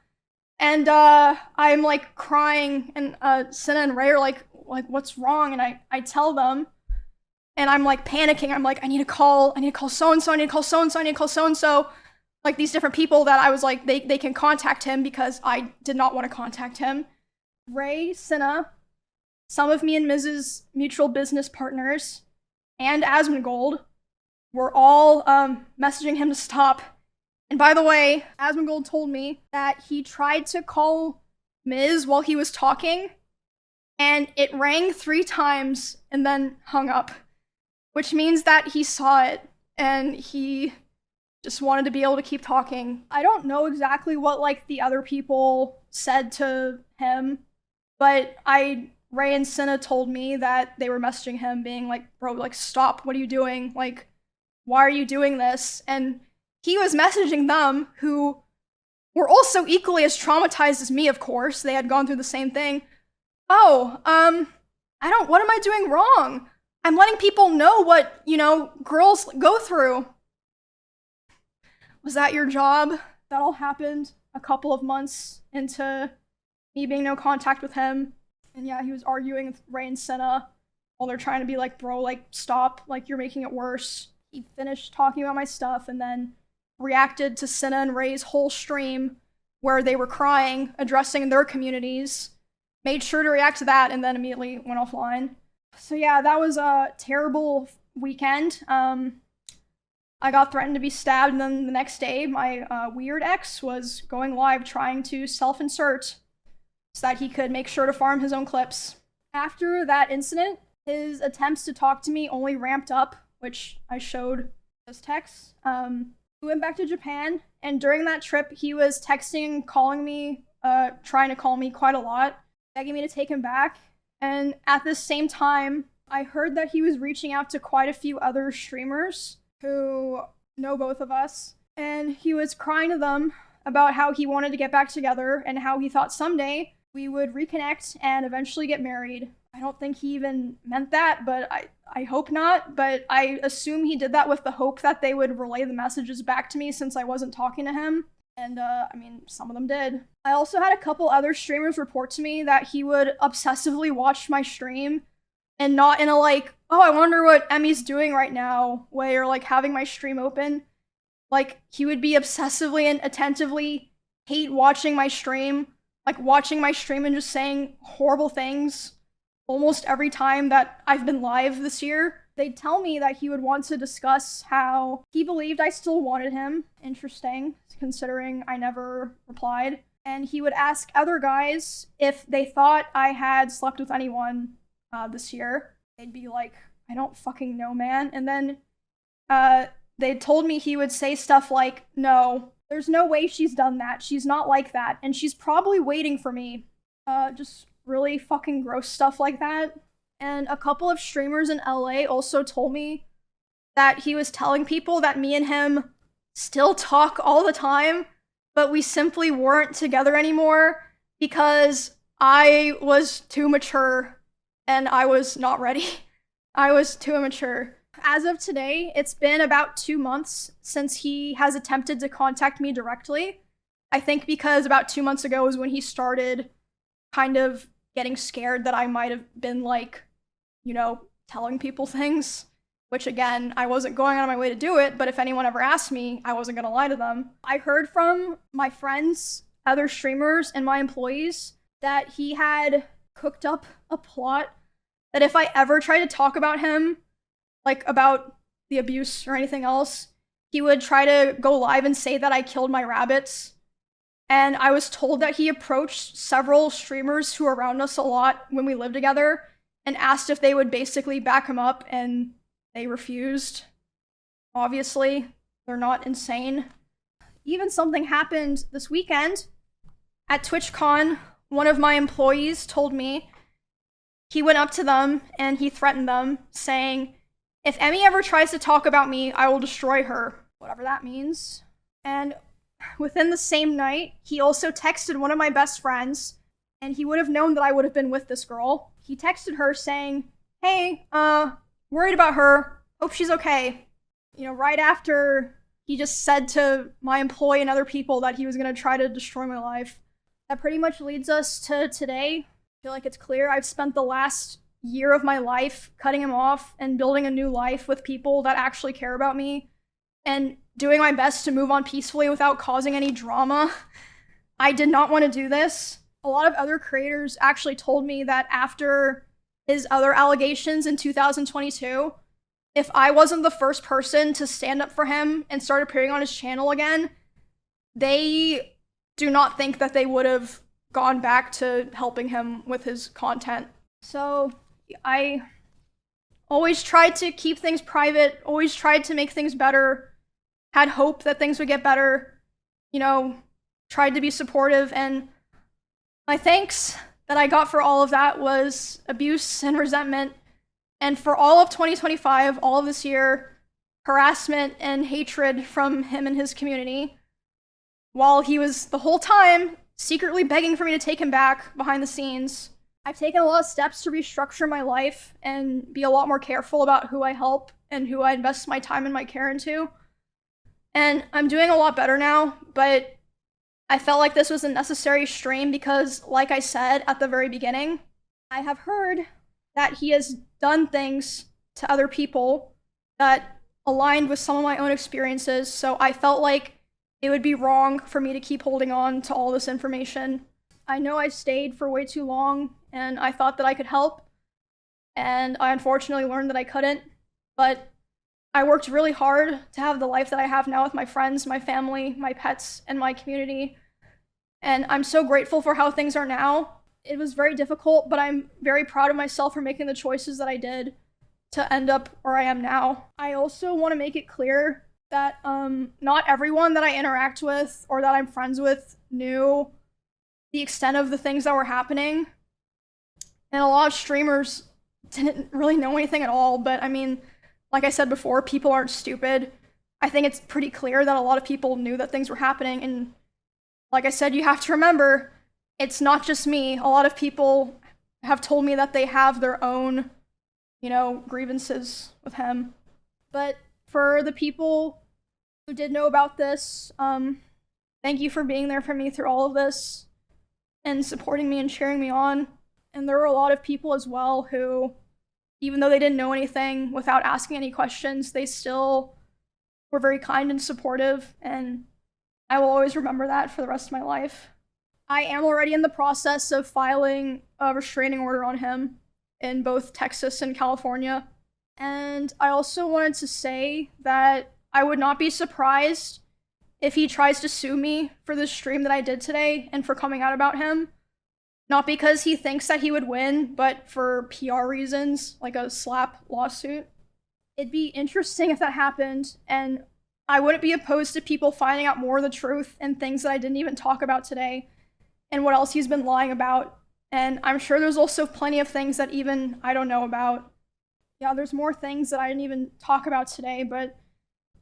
and I'm, like, crying, and Cinna and Ray are like what's wrong? And I tell them, and I'm, like, panicking. I'm like, I need to call so-and-so, I need to call so-and-so, I need to call so-and-so, like, these different people that I was like, they can contact him because I did not want to contact him. Ray, Cinna, some of me and Miz's mutual business partners, and Asmongold were all messaging him to stop. And by the way, Asmongold told me that he tried to call Miz while he was talking, and it rang 3 times and then hung up, which means that he saw it and he just wanted to be able to keep talking. I don't know exactly what, like, the other people said to him, but Ray and Cinna told me that they were messaging him being like, bro, like, stop, what are you doing? Like, why are you doing this? And he was messaging them, who were also equally as traumatized as me, of course. They had gone through the same thing. Oh, what am I doing wrong? I'm letting people know what, you know, girls go through. Was that your job? That all happened a couple of months into me being no contact with him. And yeah, he was arguing with Ray and Cinna while they're trying to be like, bro, like, stop, like, you're making it worse. He finished talking about my stuff and then reacted to Cinna and Ray's whole stream where they were crying, addressing their communities, made sure to react to that, and then immediately went offline. So yeah, that was a terrible weekend. I got threatened to be stabbed, and then the next day, my weird ex was going live trying to self-insert so that he could make sure to farm his own clips. After that incident, his attempts to talk to me only ramped up which I showed those texts. We went back to Japan, and during that trip, he was texting, calling me, trying to call me quite a lot, begging me to take him back. And at the same time, I heard that he was reaching out to quite a few other streamers who know both of us, and he was crying to them about how he wanted to get back together and how he thought someday we would reconnect and eventually get married. I don't think he even meant that, but I hope not. But I assume he did that with the hope that they would relay the messages back to me since I wasn't talking to him. And I mean, some of them did. I also had a couple other streamers report to me that he would obsessively watch my stream and not in a like, oh, I wonder what Emmy's doing right now way, or like having my stream open. Like, he would be obsessively and attentively hate watching my stream, like watching my stream and just saying horrible things almost every time that I've been live this year. They'd tell me that he would want to discuss how he believed I still wanted him. Interesting, considering I never replied. And he would ask other guys if they thought I had slept with anyone this year. They'd be like, I don't fucking know, man. And then they told me he would say stuff like, no, there's no way she's done that. She's not like that. And she's probably waiting for me. Just really fucking gross stuff like that. And a couple of streamers in LA also told me that he was telling people that me and him still talk all the time, but we simply weren't together anymore because I was too mature and I was not ready. I was too immature. As of today, it's been about 2 months since he has attempted to contact me directly. I think because about 2 months ago was when he started kind of getting scared that I might have been like, you know, telling people things, which again, I wasn't going out of my way to do it, but if anyone ever asked me, I wasn't gonna lie to them. I heard from my friends, other streamers, and my employees that he had cooked up a plot that if I ever tried to talk about him, like about the abuse or anything else, he would try to go live and say that I killed my rabbits. And I was told that he approached several streamers who were around us a lot when we lived together and asked if they would basically back him up, and they refused. Obviously, they're not insane. Even something happened this weekend. At TwitchCon, one of my employees told me he went up to them and he threatened them, saying, if Emmy ever tries to talk about me, I will destroy her. Whatever that means. And within the same night, he also texted one of my best friends, and he would have known that I would have been with this girl. He texted her saying, hey, worried about her, hope she's okay. You know, right after he just said to my employee and other people that he was gonna try to destroy my life. That pretty much leads us to today. I feel like it's clear I've spent the last year of my life cutting him off and building a new life with people that actually care about me and doing my best to move on peacefully without causing any drama. I did not want to do this. A lot of other creators actually told me that after his other allegations in 2022, if I wasn't the first person to stand up for him and start appearing on his channel again, they do not think that they would have gone back to helping him with his content. So I always tried to keep things private, always tried to make things better, had hope that things would get better, you know, tried to be supportive, and my thanks that I got for all of that was abuse and resentment. And for all of 2025, all of this year, harassment and hatred from him and his community, while he was the whole time secretly begging for me to take him back behind the scenes. I've taken a lot of steps to restructure my life and be a lot more careful about who I help and who I invest my time and my care into. And I'm doing a lot better now, but I felt like this was a necessary stream because, like I said at the very beginning, I have heard that he has done things to other people that aligned with some of my own experiences, so I felt like it would be wrong for me to keep holding on to all this information. I know I stayed for way too long, and I thought that I could help, and I unfortunately learned that I couldn't, but I worked really hard to have the life that I have now with my friends, my family, my pets, and my community, and I'm so grateful for how things are now. It was very difficult, but I'm very proud of myself for making the choices that I did to end up where I am now. I also want to make it clear that not everyone that I interact with or that I'm friends with knew the extent of the things that were happening. And a lot of streamers didn't really know anything at all, but I mean, like I said before, people aren't stupid. I think it's pretty clear that a lot of people knew that things were happening, and like I said, you have to remember, it's not just me. A lot of people have told me that they have their own, grievances with him. But for the people who did know about this, thank you for being there for me through all of this and supporting me and cheering me on. And there were a lot of people as well who, even though they didn't know anything, without asking any questions, they still were very kind and supportive, and I will always remember that for the rest of my life. I am already in the process of filing a restraining order on him in both Texas and California. And I also wanted to say that I would not be surprised if he tries to sue me for this stream that I did today and for coming out about him. Not because he thinks that he would win, but for PR reasons, like a slap lawsuit. It'd be interesting if that happened, and I wouldn't be opposed to people finding out more of the truth and things that I didn't even talk about today, and what else he's been lying about. And I'm sure there's also plenty of things that even I don't know about. Yeah, there's more things that I didn't even talk about today, but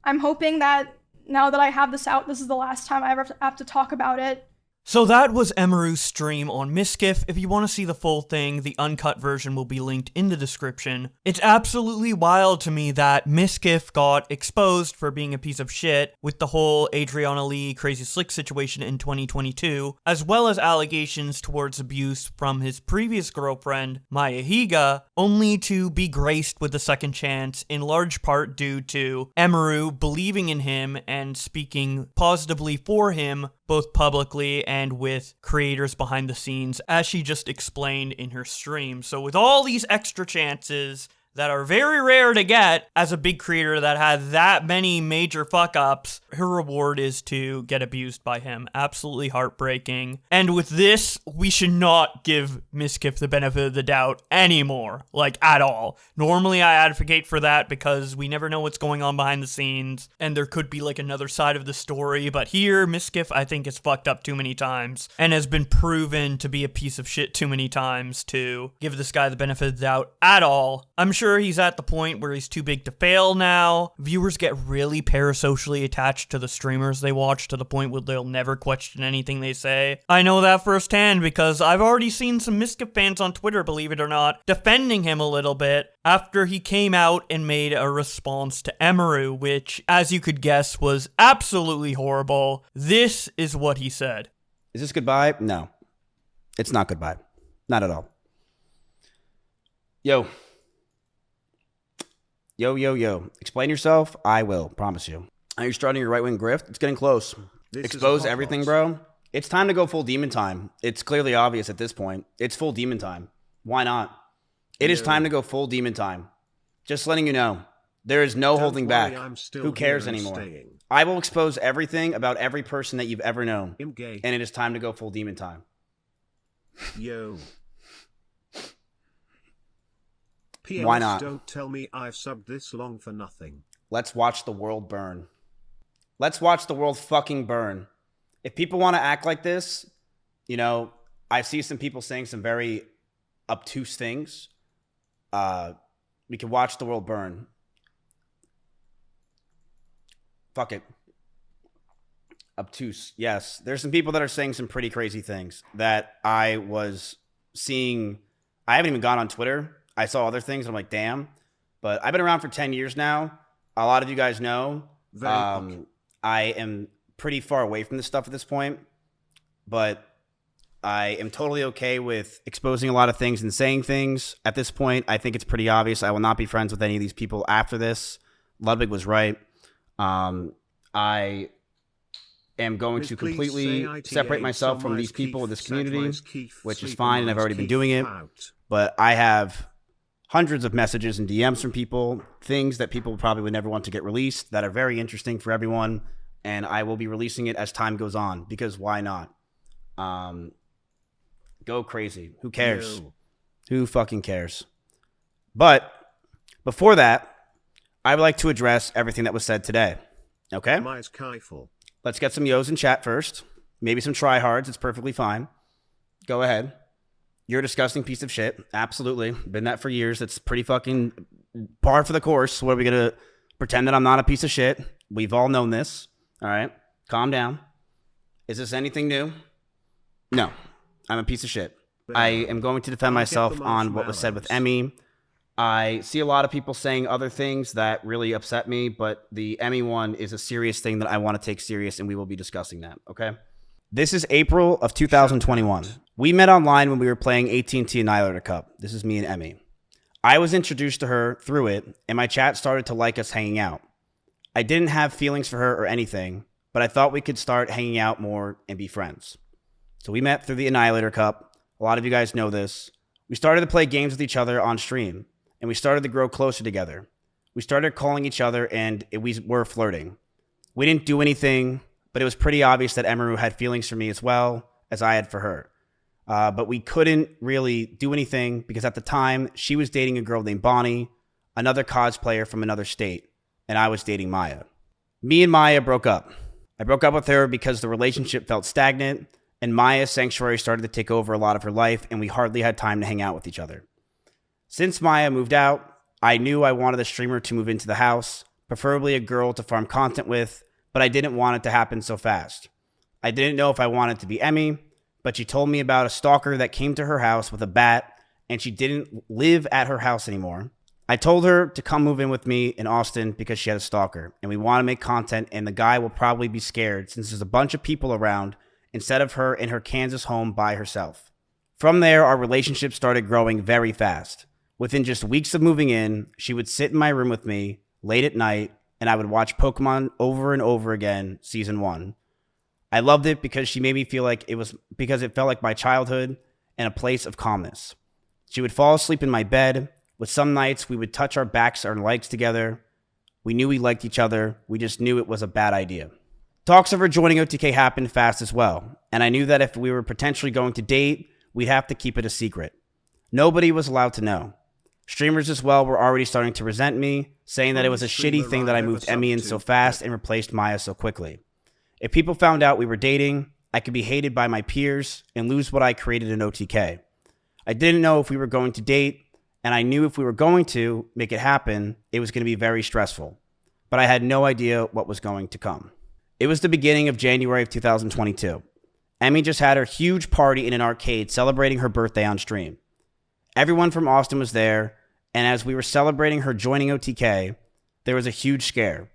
I'm hoping that now that I have this out, this is the last time I ever have to talk about it. So that was Emiru's stream on Mizkif. If you want to see the full thing, the uncut version will be linked in the description. It's absolutely wild to me that Mizkif got exposed for being a piece of shit with the whole Adriana Lee Crazy Slick situation in 2022, as well as allegations towards abuse from his previous girlfriend, Maya Higa, only to be graced with a second chance, in large part due to Emiru believing in him and speaking positively for him, both publicly and with creators behind the scenes, as she just explained in her stream. So with all these extra chances that are very rare to get as a big creator that had that many major fuck-ups, her reward is to get abused by him. Absolutely heartbreaking. And with this, we should not give Mizkif the benefit of the doubt anymore, like at all. Normally I advocate for that because we never know what's going on behind the scenes, and there could be like another side of the story, but here, Mizkif I think is fucked up too many times, and has been proven to be a piece of shit too many times to give this guy the benefit of the doubt at all. I'm sure he's at the point where he's too big to fail now. Viewers get really parasocially attached to the streamers they watch to the point where they'll never question anything they say. I know that firsthand because I've already seen some Mizkif fans on Twitter, believe it or not, defending him a little bit after he came out and made a response to Emiru, which, as you could guess, was absolutely horrible. This is what he said. Is this goodbye? No. It's not goodbye. Not at all. Yo. Yo. Explain yourself. I will. Promise you. Are you starting your right-wing grift? It's getting close. Expose everything, bro. It's time to go full demon time. It's clearly obvious at this point. It's full demon time. Why not? It is time to go full demon time. Just letting you know. There is no holding back. Who cares anymore? I will expose everything about every person that you've ever known. And it is time to go full demon time. Yo. Why not? Don't tell me I've subbed this long for nothing. Let's watch the world burn. Let's watch the world fucking burn. If people want to act like this, I see some people saying some very obtuse things. We can watch the world burn. Fuck it. Obtuse. Yes. There's some people that are saying some pretty crazy things that I was seeing. I haven't even gone on Twitter. I saw other things. And I'm like, damn. But I've been around for 10 years now. A lot of you guys know. I am pretty far away from this stuff at this point. But I am totally okay with exposing a lot of things and saying things. At this point, I think it's pretty obvious. I will not be friends with any of these people after this. Ludwig was right. I am going to completely separate myself from these people in this community, which is fine, and I've already been doing it. But I have hundreds of messages and DMs from people, things that people probably would never want to get released that are very interesting for everyone, and I will be releasing it as time goes on, because why not? Go crazy. Who cares? Who fucking cares? But Before that, I would like to address everything that was said today. Okay? Mizkif. Let's get some yos in chat first. Maybe some tryhards. It's perfectly fine. Go ahead. You're a disgusting piece of shit. Absolutely. Been that for years. It's pretty fucking par for the course. What are we going to pretend that I'm not a piece of shit? We've all known this. All right? Calm down. Is this anything new? No. I'm a piece of shit. I am going to defend myself on what was said with Emmy. I see a lot of people saying other things that really upset me, but the Emmy one is a serious thing that I want to take serious, and we will be discussing that, okay? This is April of 2021. We met online when we were playing AT&T Annihilator Cup. This is me and Emmy. I was introduced to her through it, and my chat started to like us hanging out. I didn't have feelings for her or anything, but I thought we could start hanging out more and be friends. So we met through the Annihilator Cup. A lot of you guys know this. We started to play games with each other on stream, and we started to grow closer together. We started calling each other, and we were flirting. We didn't do anything, but it was pretty obvious that Emiru had feelings for me as well as I had for her. But we couldn't really do anything because at the time, she was dating a girl named Bonnie, another cosplayer from another state, and I was dating Maya. Me and Maya broke up. I broke up with her because the relationship felt stagnant, and Maya's sanctuary started to take over a lot of her life, and we hardly had time to hang out with each other. Since Maya moved out, I knew I wanted a streamer to move into the house, preferably a girl to farm content with, but I didn't want it to happen so fast. I didn't know if I wanted to be Emmy, but she told me about a stalker that came to her house with a bat, and she didn't live at her house anymore. I told her to come move in with me in Austin because she had a stalker, and we want to make content, and the guy will probably be scared since there's a bunch of people around instead of her in her Kansas home by herself. From there, our relationship started growing very fast. Within just weeks of moving in, she would sit in my room with me late at night, and I would watch Pokemon over and over again, season 1. I loved it because she made me feel like it felt like my childhood and a place of calmness. She would fall asleep in my bed. With some nights, we would touch our backs or legs together. We knew we liked each other. We just knew it was a bad idea. Talks of her joining OTK happened fast as well, and I knew that if we were potentially going to date, we'd have to keep it a secret. Nobody was allowed to know. Streamers as well were already starting to resent me, saying that it was a shitty thing that I moved Emmy in so fast and replaced Maya so quickly. If people found out we were dating, I could be hated by my peers and lose what I created in OTK. I didn't know if we were going to date, and I knew if we were going to make it happen, it was going to be very stressful. But I had no idea what was going to come. It was the beginning of January of 2022. Emmy just had her huge party in an arcade celebrating her birthday on stream. Everyone from Austin was there, and as we were celebrating her joining OTK, there was a huge scare.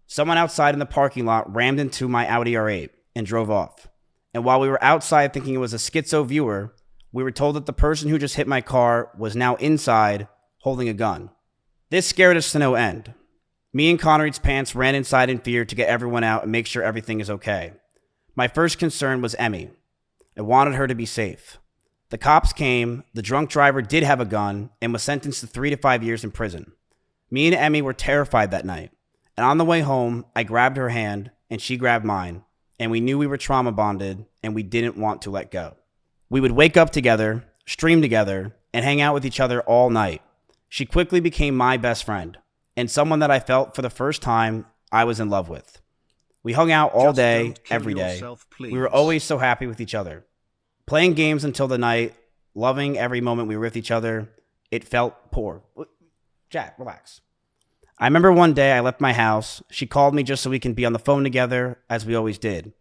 Someone outside in the parking lot rammed into my Audi R8 and drove off. And while we were outside thinking it was a schizo viewer, we were told that the person who just hit my car was now inside holding a gun. This scared us to no end. Me and Connery's pants ran inside in fear to get everyone out and make sure everything is okay. My first concern was Emmy. I wanted her to be safe. The cops came, the drunk driver did have a gun, and was sentenced to 3 to 5 years in prison. Me and Emmy were terrified that night, and on the way home, I grabbed her hand, and she grabbed mine, and we knew we were trauma bonded, and we didn't want to let go. We would wake up together, stream together, and hang out with each other all night. She quickly became my best friend, and someone that I felt for the first time I was in love with. We hung out all day, every day. We were always so happy with each other. Playing games until the night, loving every moment we were with each other. It felt poor. Jack, relax. I remember one day I left my house. She called me just so we can be on the phone together, as we always did.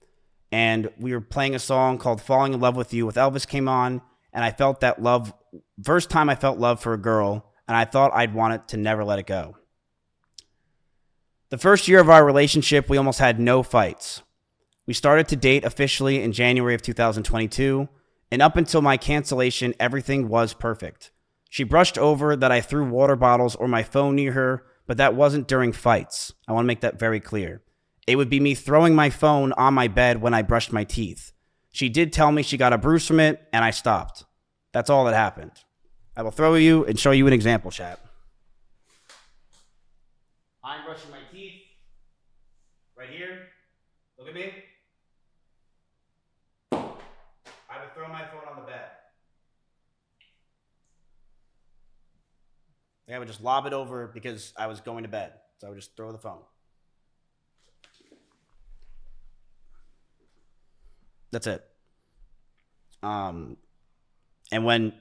And we were playing a song called Falling in Love with You with Elvis came on, and I felt that love, first time I felt love for a girl, and I thought I'd want it to never let it go. The first year of our relationship, we almost had no fights. We started to date officially in January of 2022, and up until my cancellation, everything was perfect. She brushed over that I threw water bottles or my phone near her, but that wasn't during fights. I want to make that very clear. It would be me throwing my phone on my bed when I brushed my teeth. She did tell me she got a bruise from it, and I stopped. That's all that happened. I will throw you and show you an example, chat. I'm brushing my teeth. Right here. Look at me. I would throw my phone on the bed. Like I would just lob it over because I was going to bed. So I would just throw the phone. That's it. And when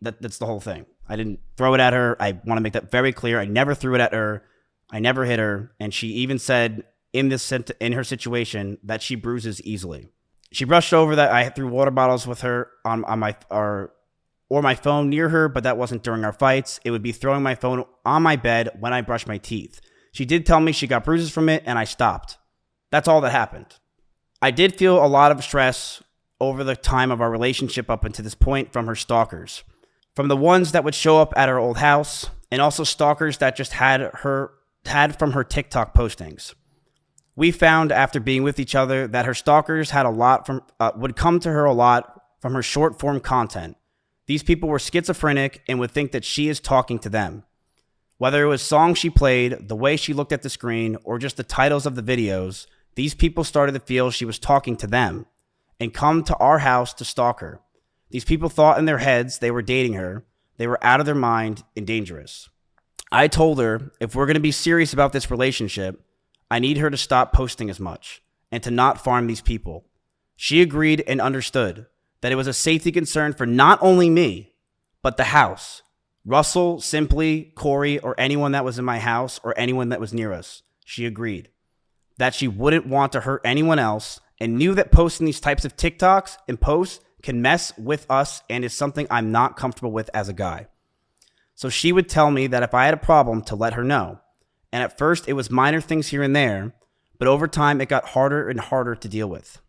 that's the whole thing. I didn't throw it at her. I want to make that very clear. I never threw it at her. I never hit her. And she even said in her situation that she bruises easily. She brushed over that I threw water bottles with her on my phone near her, but that wasn't during our fights. It would be throwing my phone on my bed when I brushed my teeth. She did tell me she got bruises from it, and I stopped. That's all that happened. I did feel a lot of stress over the time of our relationship up until this point from her stalkers. From the ones that would show up at our old house, and also stalkers that just had from her TikTok postings. We found after being with each other that her stalkers had a lot would come to her a lot from her short form content. These people were schizophrenic and would think that she is talking to them. Whether it was songs she played, the way she looked at the screen, or just the titles of the videos, these people started to feel she was talking to them and come to our house to stalk her. These people thought in their heads they were dating her. They were out of their mind and dangerous. I told her if we're going to be serious about this relationship, I need her to stop posting as much and to not farm these people. She agreed and understood that it was a safety concern for not only me, but the house. Russell, Simply, Corey, or anyone that was in my house or anyone that was near us. She agreed that she wouldn't want to hurt anyone else and knew that posting these types of TikToks and posts can mess with us and is something I'm not comfortable with as a guy. So she would tell me that if I had a problem to let her know. And at first it was minor things here and there, but over time it got harder and harder to deal with.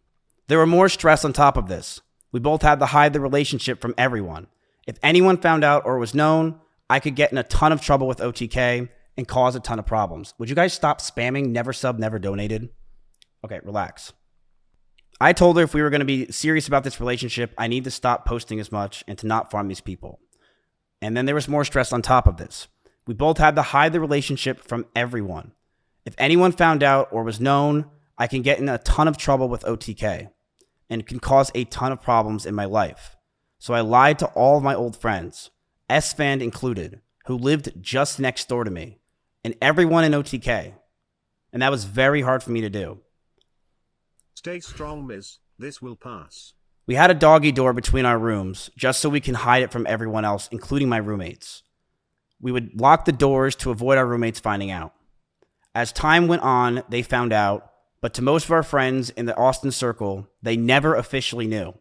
There were more stress on top of this. We both had to hide the relationship from everyone. If anyone found out or was known, I could get in a ton of trouble with OTK and cause a ton of problems. Would you guys stop spamming never sub, never donated? Okay, relax. I told her if we were going to be serious about this relationship, I need to stop posting as much and to not farm these people. And then there was more stress on top of this. We both had to hide the relationship from everyone. If anyone found out or was known, I can get in a ton of trouble with OTK and can cause a ton of problems in my life. So I lied to all of my old friends, S-Fan included, who lived just next door to me, and everyone in OTK. And that was very hard for me to do. Stay strong, Miz. This will pass. We had a doggy door between our rooms just so we can hide it from everyone else, including my roommates. We would lock the doors to avoid our roommates finding out. As time went on, they found out, but to most of our friends in the Austin circle, they never officially knew.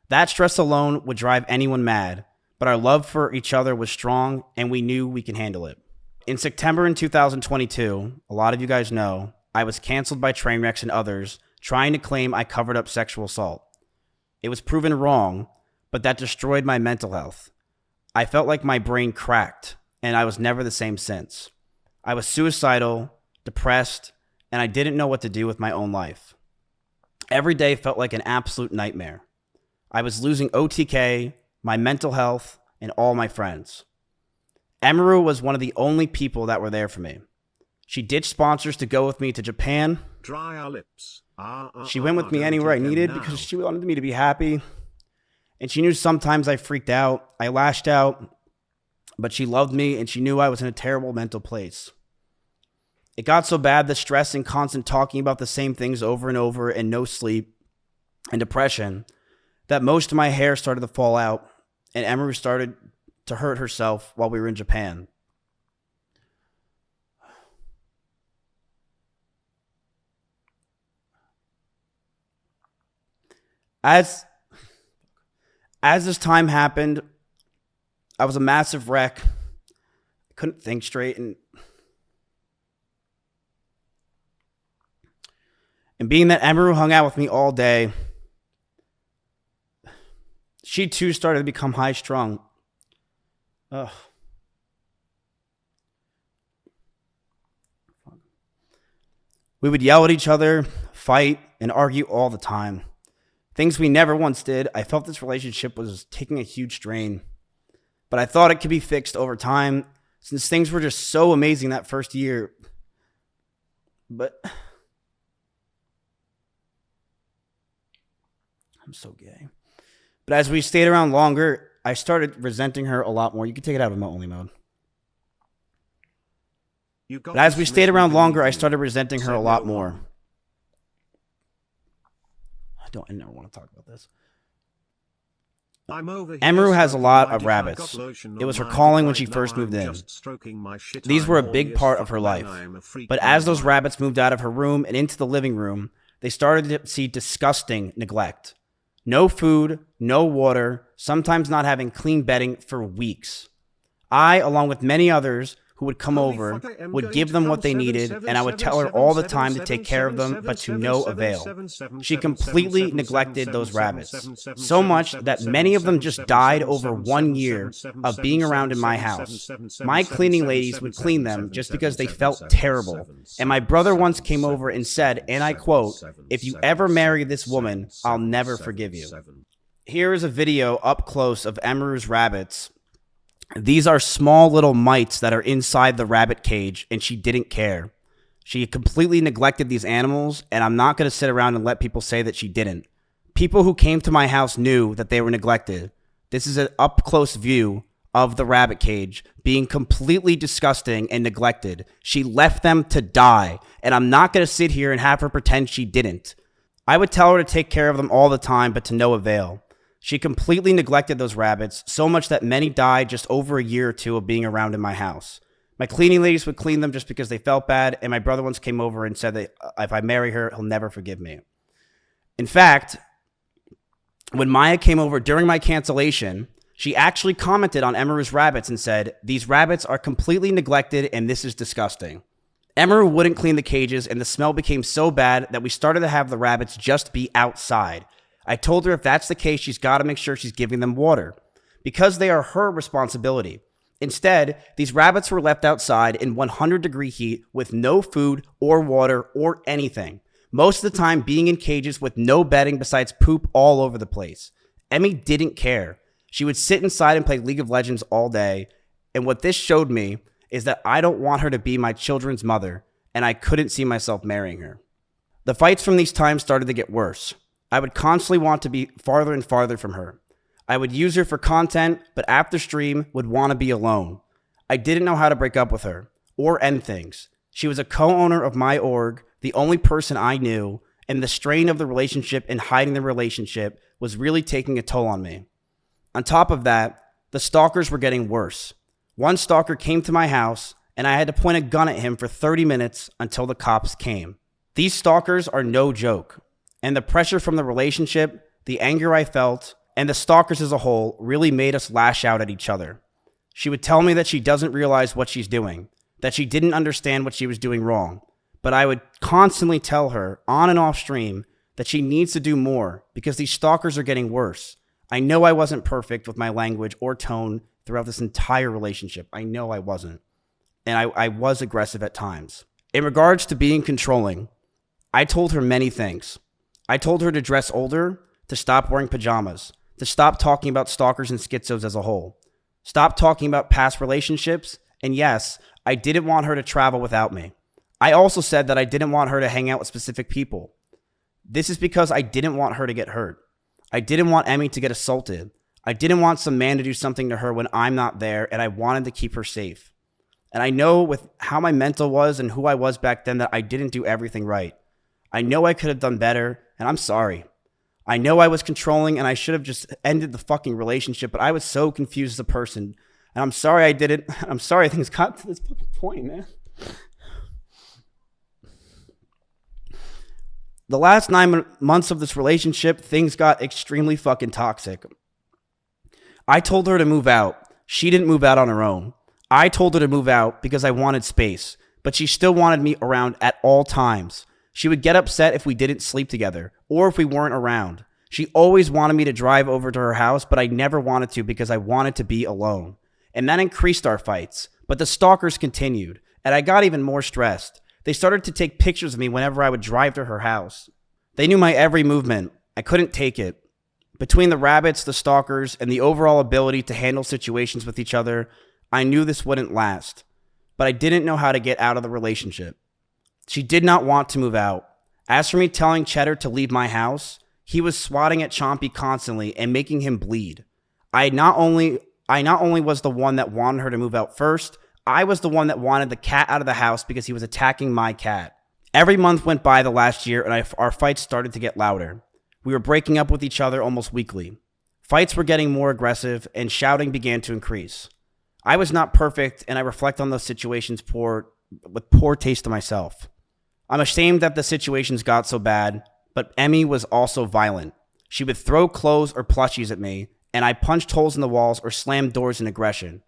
That stress alone would drive anyone mad, but our love for each other was strong and we knew we can handle it. In September in 2022, a lot of you guys know, I was canceled by Trainwrecks and others trying to claim I covered up sexual assault. It was proven wrong, but that destroyed my mental health. I felt like my brain cracked, and I was never the same since. I was suicidal, depressed, and I didn't know what to do with my own life. Every day felt like an absolute nightmare. I was losing OTK, my mental health, and all my friends. Emiru was one of the only people that were there for me. She ditched sponsors to go with me to Japan. Dry our lips. She went with me anywhere I needed because she wanted me to be happy. And she knew sometimes I freaked out. I lashed out. But she loved me and she knew I was in a terrible mental place. It got so bad, the stress and constant talking about the same things over and over and no sleep and depression, that most of my hair started to fall out and Emiru started to hurt herself while we were in Japan. As this time happened, I was a massive wreck. I couldn't think straight, and being that Emiru hung out with me all day, she too started to become high-strung. Ugh. We would yell at each other, fight, and argue all the time. Things we never once did. I felt this relationship was taking a huge strain. But I thought it could be fixed over time since things were just so amazing that first year. But I'm so gay. But as we stayed around longer, I started resenting her a lot more. You can take it out of my only mode. You got But as to we Smith, stayed around we longer, I believe you. started resenting her Say a lot no more. more. I never want to talk about this. I'm over here Emiru has a stroking lot my of dick. I rabbits. got lotion It on was her my calling dick when she right first now. moved I'm in. just stroking my shit. These I'm were a horny big as part fuck, of her man. life. I am a freak But on as those mine. rabbits moved out of her room and into the living room, they started to see disgusting neglect. No food, no water, sometimes not having clean bedding for weeks. I, along with many others who would come Holy over, fuck, I am would going give to them come what they needed, and I would tell her all the time to take care of them, but to no avail. She completely neglected those rabbits, so much that many of them just died over 1 year of being around in my house. My cleaning ladies would clean them just because they felt terrible, and my brother once came over and said, and I quote, "If you ever marry this woman, I'll never forgive you." Here is a video up close of Emiru's rabbits. These are small little mites that are inside the rabbit cage, and she didn't care. She completely neglected these animals, and I'm not going to sit around and let people say that she didn't. People who came to my house knew that they were neglected. This is an up-close view of the rabbit cage being completely disgusting and neglected. She left them to die, and I'm not going to sit here and have her pretend she didn't. I would tell her to take care of them all the time, but to no avail. She completely neglected those rabbits, so much that many died just over a year or two of being around in my house. My cleaning ladies would clean them just because they felt bad, and my brother once came over and said that if I marry her, he'll never forgive me. In fact, when Maya came over during my cancellation, she actually commented on Emiru's rabbits and said, "These rabbits are completely neglected and this is disgusting." Emiru wouldn't clean the cages, and the smell became so bad that we started to have the rabbits just be outside. I told her if that's the case, she's got to make sure she's giving them water, because they are her responsibility. Instead, these rabbits were left outside in 100-degree heat with no food or water or anything. Most of the time being in cages with no bedding besides poop all over the place. Emmy didn't care. She would sit inside and play League of Legends all day. And what this showed me is that I don't want her to be my children's mother, and I couldn't see myself marrying her. The fights from these times started to get worse. I would constantly want to be farther and farther from her. I would use her for content, but after stream would want to be alone. I didn't know how to break up with her or end things. She was a co-owner of my org, the only person I knew, and the strain of the relationship and hiding the relationship was really taking a toll on me. On top of that, the stalkers were getting worse. One stalker came to my house, and I had to point a gun at him for 30 minutes until the cops came. These stalkers are no joke. And the pressure from the relationship, the anger I felt, and the stalkers as a whole really made us lash out at each other. She would tell me that she doesn't realize what she's doing, that she didn't understand what she was doing wrong. But I would constantly tell her, on and off stream, that she needs to do more because these stalkers are getting worse. I know I wasn't perfect with my language or tone throughout this entire relationship. I know I wasn't. And I was aggressive at times. In regards to being controlling, I told her many things. I told her to dress older, to stop wearing pajamas, to stop talking about stalkers and schizos as a whole, stop talking about past relationships, and yes, I didn't want her to travel without me. I also said that I didn't want her to hang out with specific people. This is because I didn't want her to get hurt. I didn't want Emmy to get assaulted. I didn't want some man to do something to her when I'm not there, and I wanted to keep her safe. And I know with how my mental was and who I was back then that I didn't do everything right. I know I could have done better, and I'm sorry. I know I was controlling, and I should have just ended the fucking relationship, but I was so confused as a person. And I'm sorry I did it. I'm sorry things got to this fucking point, man. The last 9 months of this relationship, things got extremely fucking toxic. I told her to move out. She didn't move out on her own. I told her to move out because I wanted space, but she still wanted me around at all times. She would get upset if we didn't sleep together or if we weren't around. She always wanted me to drive over to her house, but I never wanted to because I wanted to be alone. And that increased our fights. But the stalkers continued, and I got even more stressed. They started to take pictures of me whenever I would drive to her house. They knew my every movement. I couldn't take it. Between the rabbits, the stalkers, and the overall ability to handle situations with each other, I knew this wouldn't last. But I didn't know how to get out of the relationship. She did not want to move out. As for me telling Cheddar to leave my house, he was swatting at Chompy constantly and making him bleed. I not only was the one that wanted her to move out first, I was the one that wanted the cat out of the house because he was attacking my cat. Every month went by the last year, and our fights started to get louder. We were breaking up with each other almost weekly. Fights were getting more aggressive, and shouting began to increase. I was not perfect, and I reflect on those situations with poor taste to myself. I'm ashamed that the situations got so bad, but Emmy was also violent. She would throw clothes or plushies at me, and I punched holes in the walls or slammed doors in aggression.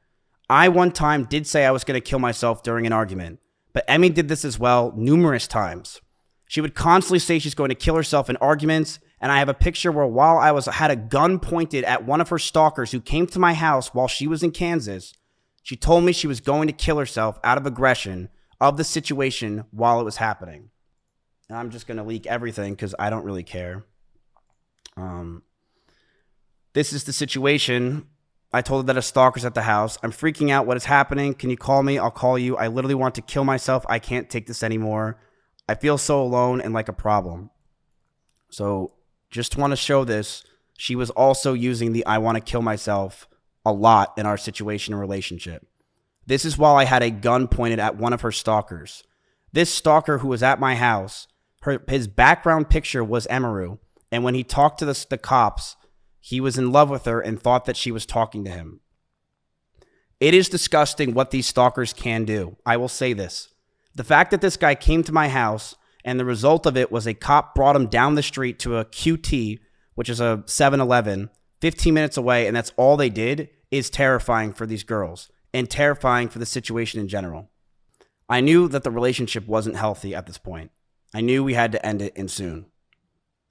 I one time did say I was going to kill myself during an argument, but Emmy did this as well numerous times. She would constantly say she's going to kill herself in arguments, and I have a picture where while I had a gun pointed at one of her stalkers who came to my house while she was in Kansas, she told me she was going to kill herself out of aggression of the situation while it was happening. And I'm just going to leak everything because I don't really care. This is the situation. I told her that a stalker's at the house. I'm freaking out. What is happening? Can you call me? I'll call you. I literally want to kill myself. I can't take this anymore. I feel so alone and like a problem. So just want to show this. She was also using the I want to kill myself a lot in our situation and relationship. This is while I had a gun pointed at one of her stalkers. This stalker who was at my house, his background picture was Emiru. And when he talked to the cops, he was in love with her and thought that she was talking to him. It is disgusting what these stalkers can do. I will say this. The fact that this guy came to my house and the result of it was a cop brought him down the street to a QT, which is a 7-Eleven, 15 minutes away, and that's all they did, is terrifying for these girls and terrifying for the situation in general. I knew that the relationship wasn't healthy at this point. I knew we had to end it and soon.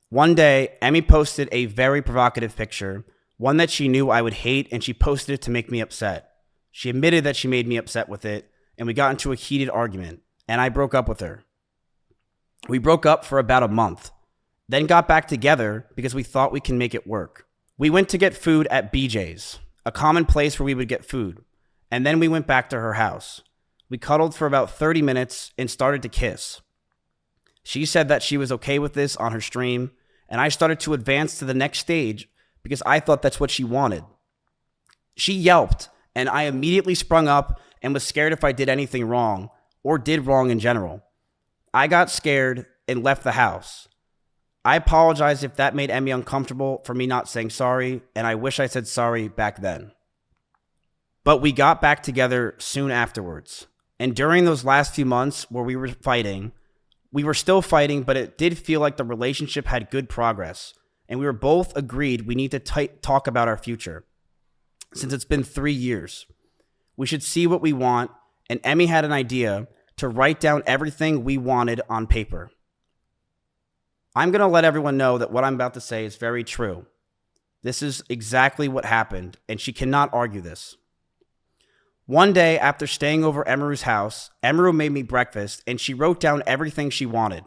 One day, Emmy posted a very provocative picture, one that she knew I would hate, and she posted it to make me upset. She admitted that she made me upset with it, and we got into a heated argument, and I broke up with her. We broke up for about a month, then got back together because we thought we can make it work. We went to get food at BJ's, a common place where we would get food, and then we went back to her house. We cuddled for about 30 minutes and started to kiss. She said that she was okay with this on her stream, and I started to advance to the next stage because I thought that's what she wanted. She yelped, and I immediately sprung up and was scared if I did anything wrong or did wrong in general. I got scared and left the house. I apologize if that made Emmy uncomfortable for me not saying sorry, and I wish I said sorry back then. But we got back together soon afterwards. And during those last few months where we were fighting, we were still fighting, but it did feel like the relationship had good progress. And we were both agreed we need to talk about our future. Since it's been 3 years, we should see what we want. And Emmy had an idea to write down everything we wanted on paper. I'm going to let everyone know that what I'm about to say is very true. This is exactly what happened, and she cannot argue this. One day, after staying over Emiru's house, Emiru made me breakfast, and she wrote down everything she wanted.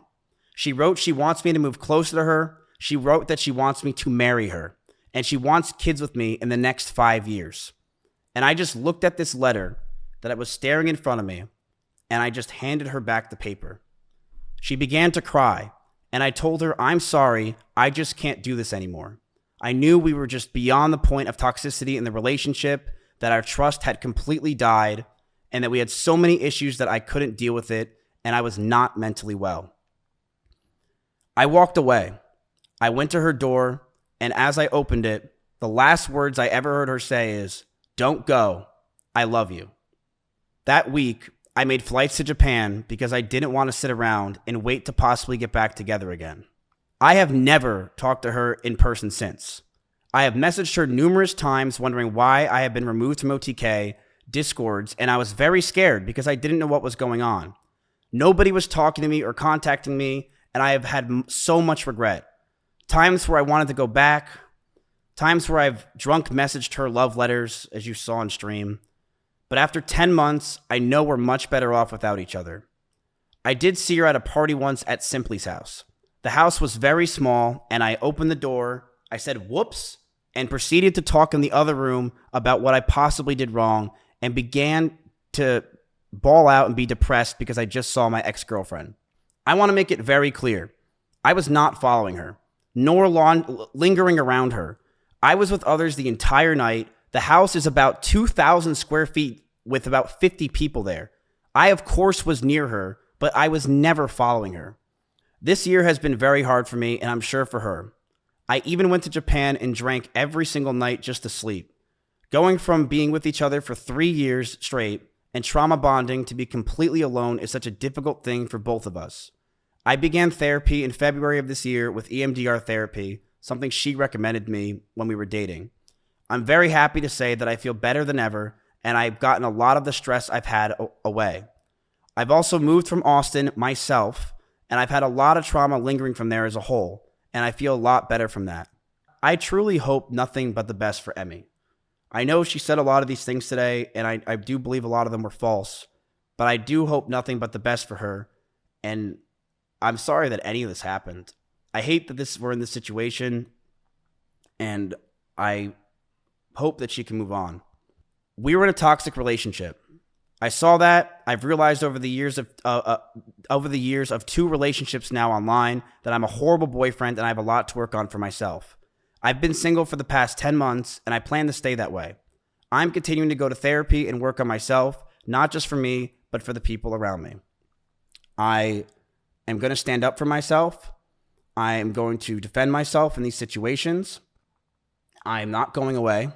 She wrote she wants me to move closer to her. She wrote that she wants me to marry her, and she wants kids with me in the next 5 years. And I just looked at this letter that was staring in front of me, and I just handed her back the paper. She began to cry, and I told her, I'm sorry, I just can't do this anymore. I knew we were just beyond the point of toxicity in the relationship, that our trust had completely died, and that we had so many issues that I couldn't deal with it, and I was not mentally well. I walked away. I went to her door, and as I opened it, the last words I ever heard her say is, "Don't go. I love you." That week, I made flights to Japan because I didn't want to sit around and wait to possibly get back together again. I have never talked to her in person since. I have messaged her numerous times wondering why I have been removed from OTK, Discords, and I was very scared because I didn't know what was going on. Nobody was talking to me or contacting me, and I have had so much regret. Times where I wanted to go back, times where I've drunk messaged her love letters, as you saw on stream. But after 10 months, I know we're much better off without each other. I did see her at a party once at Simply's house. The house was very small, and I opened the door, I said whoops, and proceeded to talk in the other room about what I possibly did wrong, and began to bawl out and be depressed because I just saw my ex-girlfriend. I want to make it very clear. I was not following her, nor lingering around her. I was with others the entire night. The house is about 2,000 square feet with about 50 people there. I, of course, was near her, but I was never following her. This year has been very hard for me, and I'm sure for her. I even went to Japan and drank every single night just to sleep. Going from being with each other for 3 years straight and trauma bonding to be completely alone is such a difficult thing for both of us. I began therapy in February of this year with EMDR therapy, something she recommended me when we were dating. I'm very happy to say that I feel better than ever, and I've gotten a lot of the stress I've had away. I've also moved from Austin myself, and I've had a lot of trauma lingering from there as a whole, and I feel a lot better from that. I truly hope nothing but the best for Emmy. I know she said a lot of these things today, and I do believe a lot of them were false, but I do hope nothing but the best for her, and I'm sorry that any of this happened. I hate that we're in this situation, and I hope that she can move on. We were in a toxic relationship. I saw that. I've realized over the years of 2 relationships now online that I'm a horrible boyfriend and I have a lot to work on for myself. I've been single for the past 10 months and I plan to stay that way. I'm continuing to go to therapy and work on myself, not just for me, but for the people around me. I am going to stand up for myself. I am going to defend myself in these situations. I am not going away.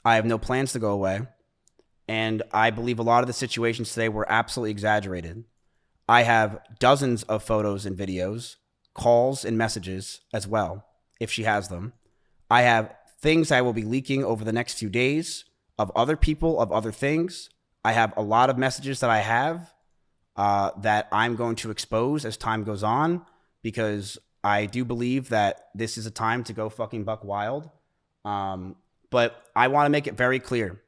I have no plans to go away. And I believe a lot of the situations today were absolutely exaggerated. I have dozens of photos and videos, calls and messages as well, if she has them. I have things I will be leaking over the next few days of other people, of other things. I have a lot of messages that I have that I'm going to expose as time goes on, because I do believe that this is a time to go fucking buck wild. But I want to make it very clear.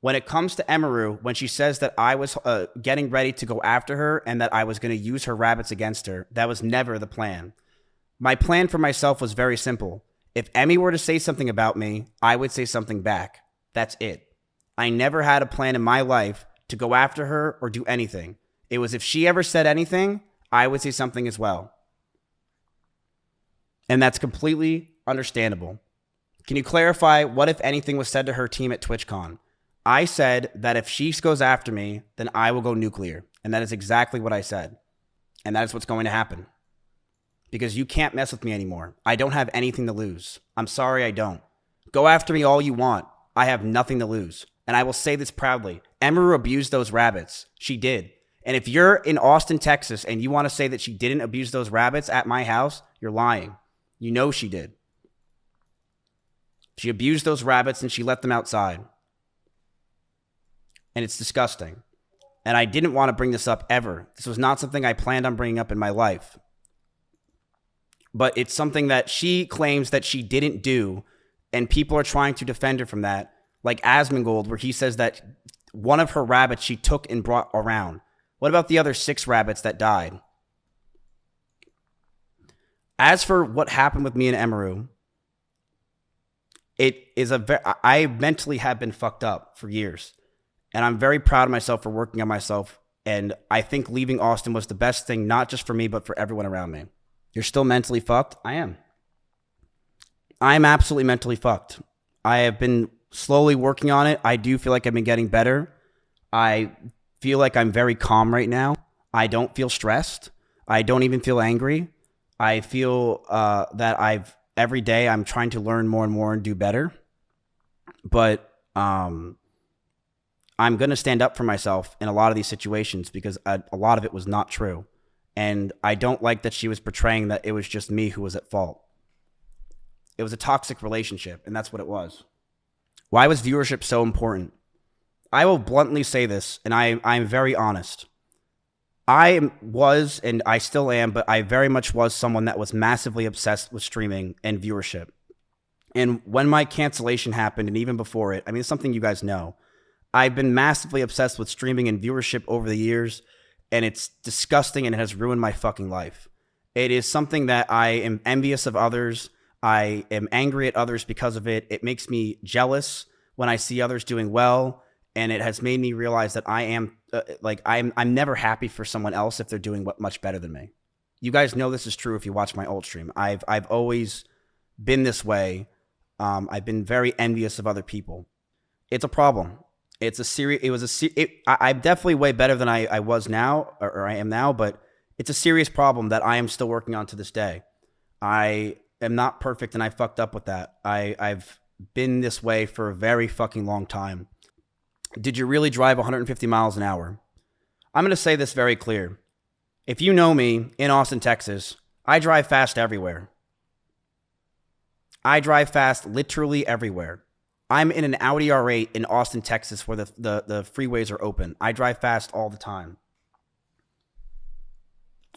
When it comes to Emiru, when she says that I was getting ready to go after her and that I was going to use her rabbits against her, that was never the plan. My plan for myself was very simple. If Emmy were to say something about me, I would say something back. That's it. I never had a plan in my life to go after her or do anything. It was if she ever said anything, I would say something as well. And that's completely understandable. Can you clarify what, if anything, was said to her team at TwitchCon? I said that if she goes after me, then I will go nuclear. And that is exactly what I said. And that is what's going to happen. Because you can't mess with me anymore. I don't have anything to lose. I'm sorry, I don't. Go after me all you want. I have nothing to lose. And I will say this proudly. Emiru abused those rabbits. She did. And if you're in Austin, Texas, and you want to say that she didn't abuse those rabbits at my house, you're lying. You know she did. She abused those rabbits and she let them outside. And it's disgusting. And I didn't want to bring this up ever. This was not something I planned on bringing up in my life. But it's something that she claims that she didn't do, and people are trying to defend her from that, like Asmongold, where he says that one of her rabbits she took and brought around. What about the other 6 rabbits that died? As for what happened with me and Emiru, I mentally have been fucked up for years. And I'm very proud of myself for working on myself. And I think leaving Austin was the best thing, not just for me, but for everyone around me. You're still mentally fucked? I am. I am absolutely mentally fucked. I have been slowly working on it. I do feel like I've been getting better. I feel like I'm very calm right now. I don't feel stressed. I don't even feel angry. I feel that every day I'm trying to learn more and more and do better. But I'm going to stand up for myself in a lot of these situations because a lot of it was not true. And I don't like that she was portraying that it was just me who was at fault. It was a toxic relationship, and that's what it was. Why was viewership so important? I will bluntly say this, and I'm very honest. I was, and I still am, but I very much was someone that was massively obsessed with streaming and viewership. And when my cancellation happened, and even before it, I mean, it's something you guys know. I've been massively obsessed with streaming and viewership over the years, and it's disgusting and it has ruined my fucking life. It is something that I am envious of others. I am angry at others because of it. It makes me jealous when I see others doing well, and it has made me realize that I am I'm never happy for someone else if they're doing much better than me. You guys know this is true if you watch my old stream. I've always been this way. I've been very envious of other people. It's a problem. It's a serious. I'm definitely way better than I was now, or I am now, but it's a serious problem that I am still working on to this day. I am not perfect, and I fucked up with that. I've been this way for a very fucking long time. Did you really drive 150 miles an hour? I'm going to say this very clear. If you know me in Austin, Texas, I drive fast everywhere. I drive fast literally everywhere. I'm in an Audi R8 in Austin, Texas, where the freeways are open. I drive fast all the time.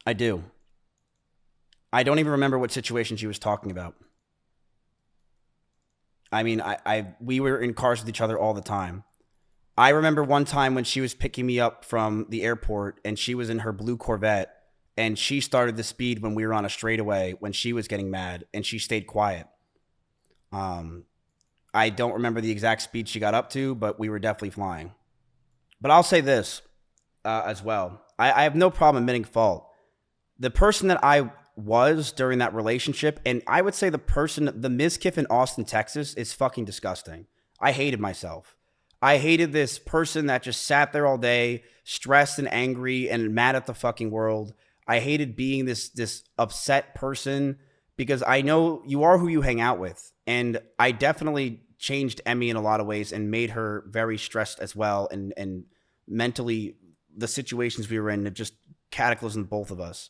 I do. I don't even remember what situation she was talking about. I mean, we were in cars with each other all the time. I remember one time when she was picking me up from the airport and she was in her blue Corvette and she started the speed when we were on a straightaway when she was getting mad and she stayed quiet. I don't remember the exact speed she got up to, but we were definitely flying. But I'll say this as well. I have no problem admitting fault. The person that I was during that relationship, and I would say the Mizkif in Austin, Texas, is fucking disgusting. I hated myself. I hated this person that just sat there all day, stressed and angry and mad at the fucking world. I hated being this upset person because I know you are who you hang out with. And I definitely changed Emmy in a lot of ways and made her very stressed as well. And mentally, the situations we were in, it just cataclysmed both of us.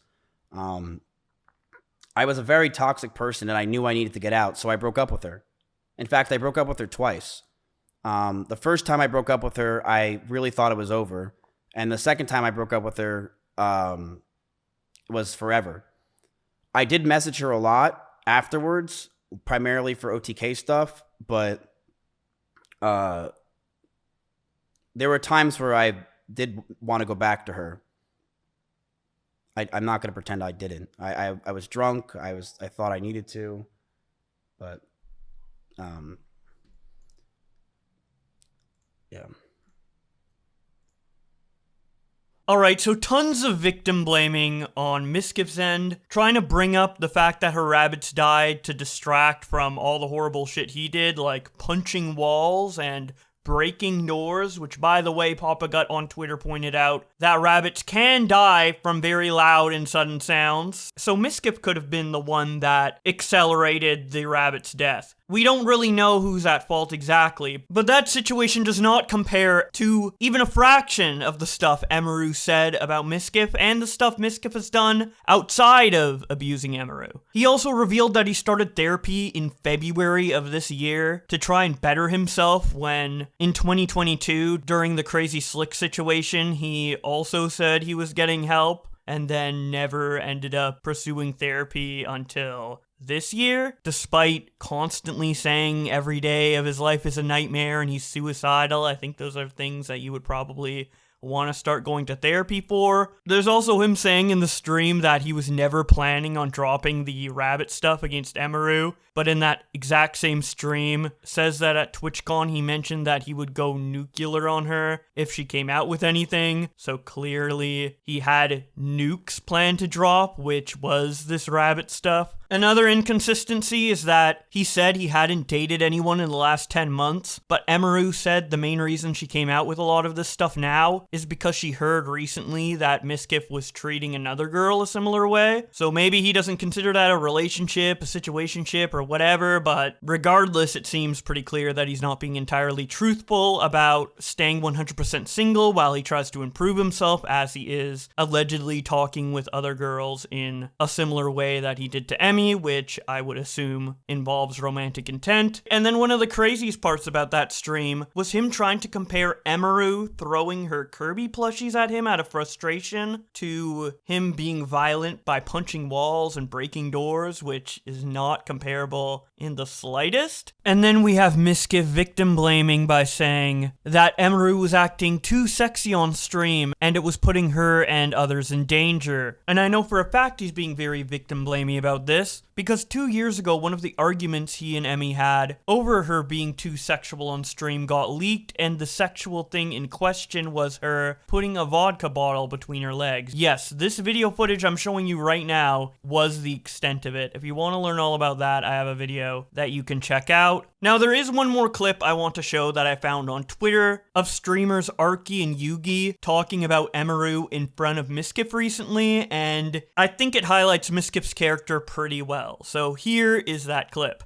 I was a very toxic person and I knew I needed to get out. So I broke up with her. In fact, I broke up with her twice. The first time I broke up with her, I really thought it was over. And the second time I broke up with her was forever. I did message her a lot afterwards, primarily for OTK stuff, but there were times where I did want to go back to her. I'm not going to pretend I didn't. I was drunk. I thought I needed to, but yeah. Alright, so tons of victim blaming on Mizkif's end, trying to bring up the fact that her rabbits died to distract from all the horrible shit he did, like punching walls and breaking doors, which, by the way, Papa Gut on Twitter pointed out that rabbits can die from very loud and sudden sounds. So Mizkif could have been the one that accelerated the rabbit's death. We don't really know who's at fault exactly, but that situation does not compare to even a fraction of the stuff Emiru said about Mizkif and the stuff Mizkif has done outside of abusing Emiru. He also revealed that he started therapy in February of this year to try and better himself when, in 2022, during the Crazy Slick situation, he also said he was getting help and then never ended up pursuing therapy until this year, despite constantly saying every day of his life is a nightmare and he's suicidal. I think those are things that you would probably want to start going to therapy for. There's also him saying in the stream that he was never planning on dropping the rabbit stuff against Emiru, but in that exact same stream says that at TwitchCon he mentioned that he would go nuclear on her if she came out with anything, so clearly he had nukes planned to drop, which was this rabbit stuff. Another inconsistency is that he said he hadn't dated anyone in the last 10 months, but Emiru said the main reason she came out with a lot of this stuff now is because she heard recently that Mizkif was treating another girl a similar way. So maybe he doesn't consider that a relationship, a situationship, or whatever, but regardless, it seems pretty clear that he's not being entirely truthful about staying 100% single while he tries to improve himself, as he is allegedly talking with other girls in a similar way that he did to Emmy, which I would assume involves romantic intent. And then one of the craziest parts about that stream was him trying to compare Emiru throwing her Kirby plushies at him out of frustration to him being violent by punching walls and breaking doors, which is not comparable in the slightest. And then we have Mizkif victim blaming by saying that Emiru was acting too sexy on stream and it was putting her and others in danger. And I know for a fact he's being very victim blaming about this, this because 2 years ago, one of the arguments he and Emmy had over her being too sexual on stream got leaked, and the sexual thing in question was her putting a vodka bottle between her legs. Yes, this video footage I'm showing you right now was the extent of it. If you want to learn all about that, I have a video that you can check out. Now, there is one more clip I want to show that I found on Twitter of streamers Arky and Yugi talking about Emiru in front of Mizkif recently, and I think it highlights Mizkif's character pretty well. So here is that clip.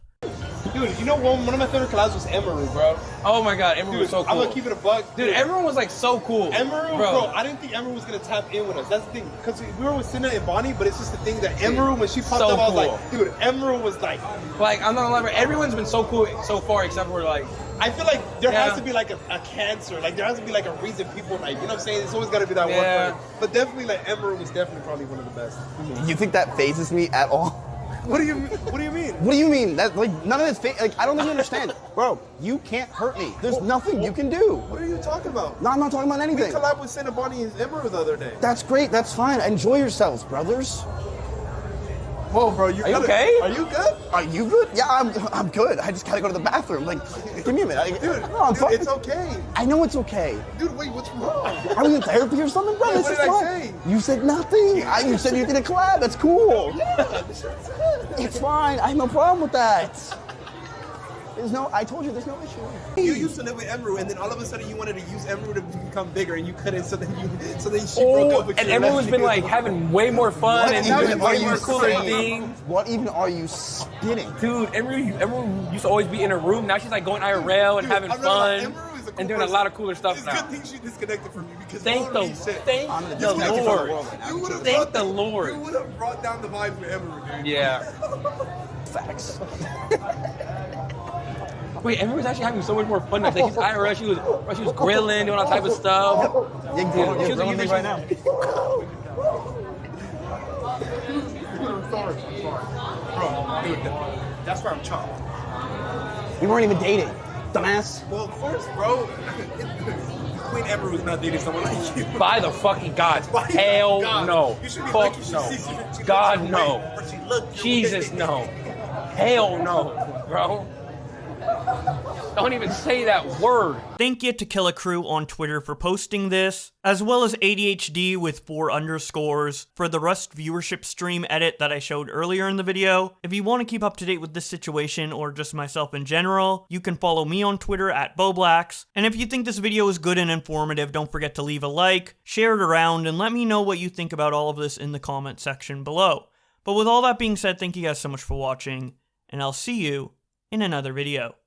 Dude, you know one of my favorite collabs was Emiru, bro. Oh my god, Emiru was so cool. I'm gonna keep it a buck. Dude, everyone was like so cool. Emiru, bro, I didn't think Emiru was gonna tap in with us. That's the thing. Because we were with Cinna and Bonnie, but it's just the thing that Emiru, when she popped up, I was like, dude, Emiru was like... Like, I'm not gonna lie, but everyone's been so cool so far, except for like... I feel like there has to be like a cancer. Like, there has to be like a reason people like, you know what I'm saying? It's always gotta be that one thing. But definitely, like, Emiru was definitely probably one of the best. You think that phases me at all? What do you mean? What do you mean? What do you mean? That like none of this like I don't think you understand. Bro, you can't hurt me. There's nothing you can do. What are you talking about? No, I'm not talking about anything. We collabed with Cinna, Bonnie, and Emiru the other day. That's great. That's fine. Enjoy yourselves, brothers. Whoa, bro, are you okay? Are you good? Are you good? Yeah, I'm good. I just gotta go to the bathroom. Like, give me a minute. Dude, no, it's okay. I know it's okay. Dude, wait, what's wrong? Are we in therapy or something, bro? Wait, what did I say? You said nothing. You said you did a collab. That's cool. Yeah, it's fine. I have no problem with that. I told you there's no issue. You used to live with Emiru, and then all of a sudden you wanted to use Emiru to become bigger, and you couldn't. So then she broke up with you. And everyone's been like having way more fun and doing way more cooler things. What even are you spitting, dude? Emiru used to always be in her room. Now she's like going IRL and having fun and doing a lot of cooler stuff now. It's a good thing she disconnected from you because thank the Lord. Thank the Lord. You would have brought down the vibes with Emiru, dude. Yeah. Facts. Wait, Emiru's actually having so much more fun now. Like, she's IRL, she was grilling, doing all type of stuff. You're grilling me right now. I'm sorry. Bro, dude, that's why I'm chopped. We weren't even dating, dumbass. Well, of course, bro. Queen Emiru's not dating someone like you. By the fucking God. Hell no. Fuck no. God no. Jesus no. Hell no, bro. Don't even say that word. Thank you to Kill a Crew on Twitter for posting this, as well as ADHD with 4 underscores for the Rust viewership stream edit that I showed earlier in the video. If you want to keep up to date with this situation or just myself in general, you can follow me on Twitter at Bowblax. And if you think this video is good and informative, don't forget to leave a like, share it around, and let me know what you think about all of this in the comment section below. But with all that being said, thank you guys so much for watching, and I'll see you in another video.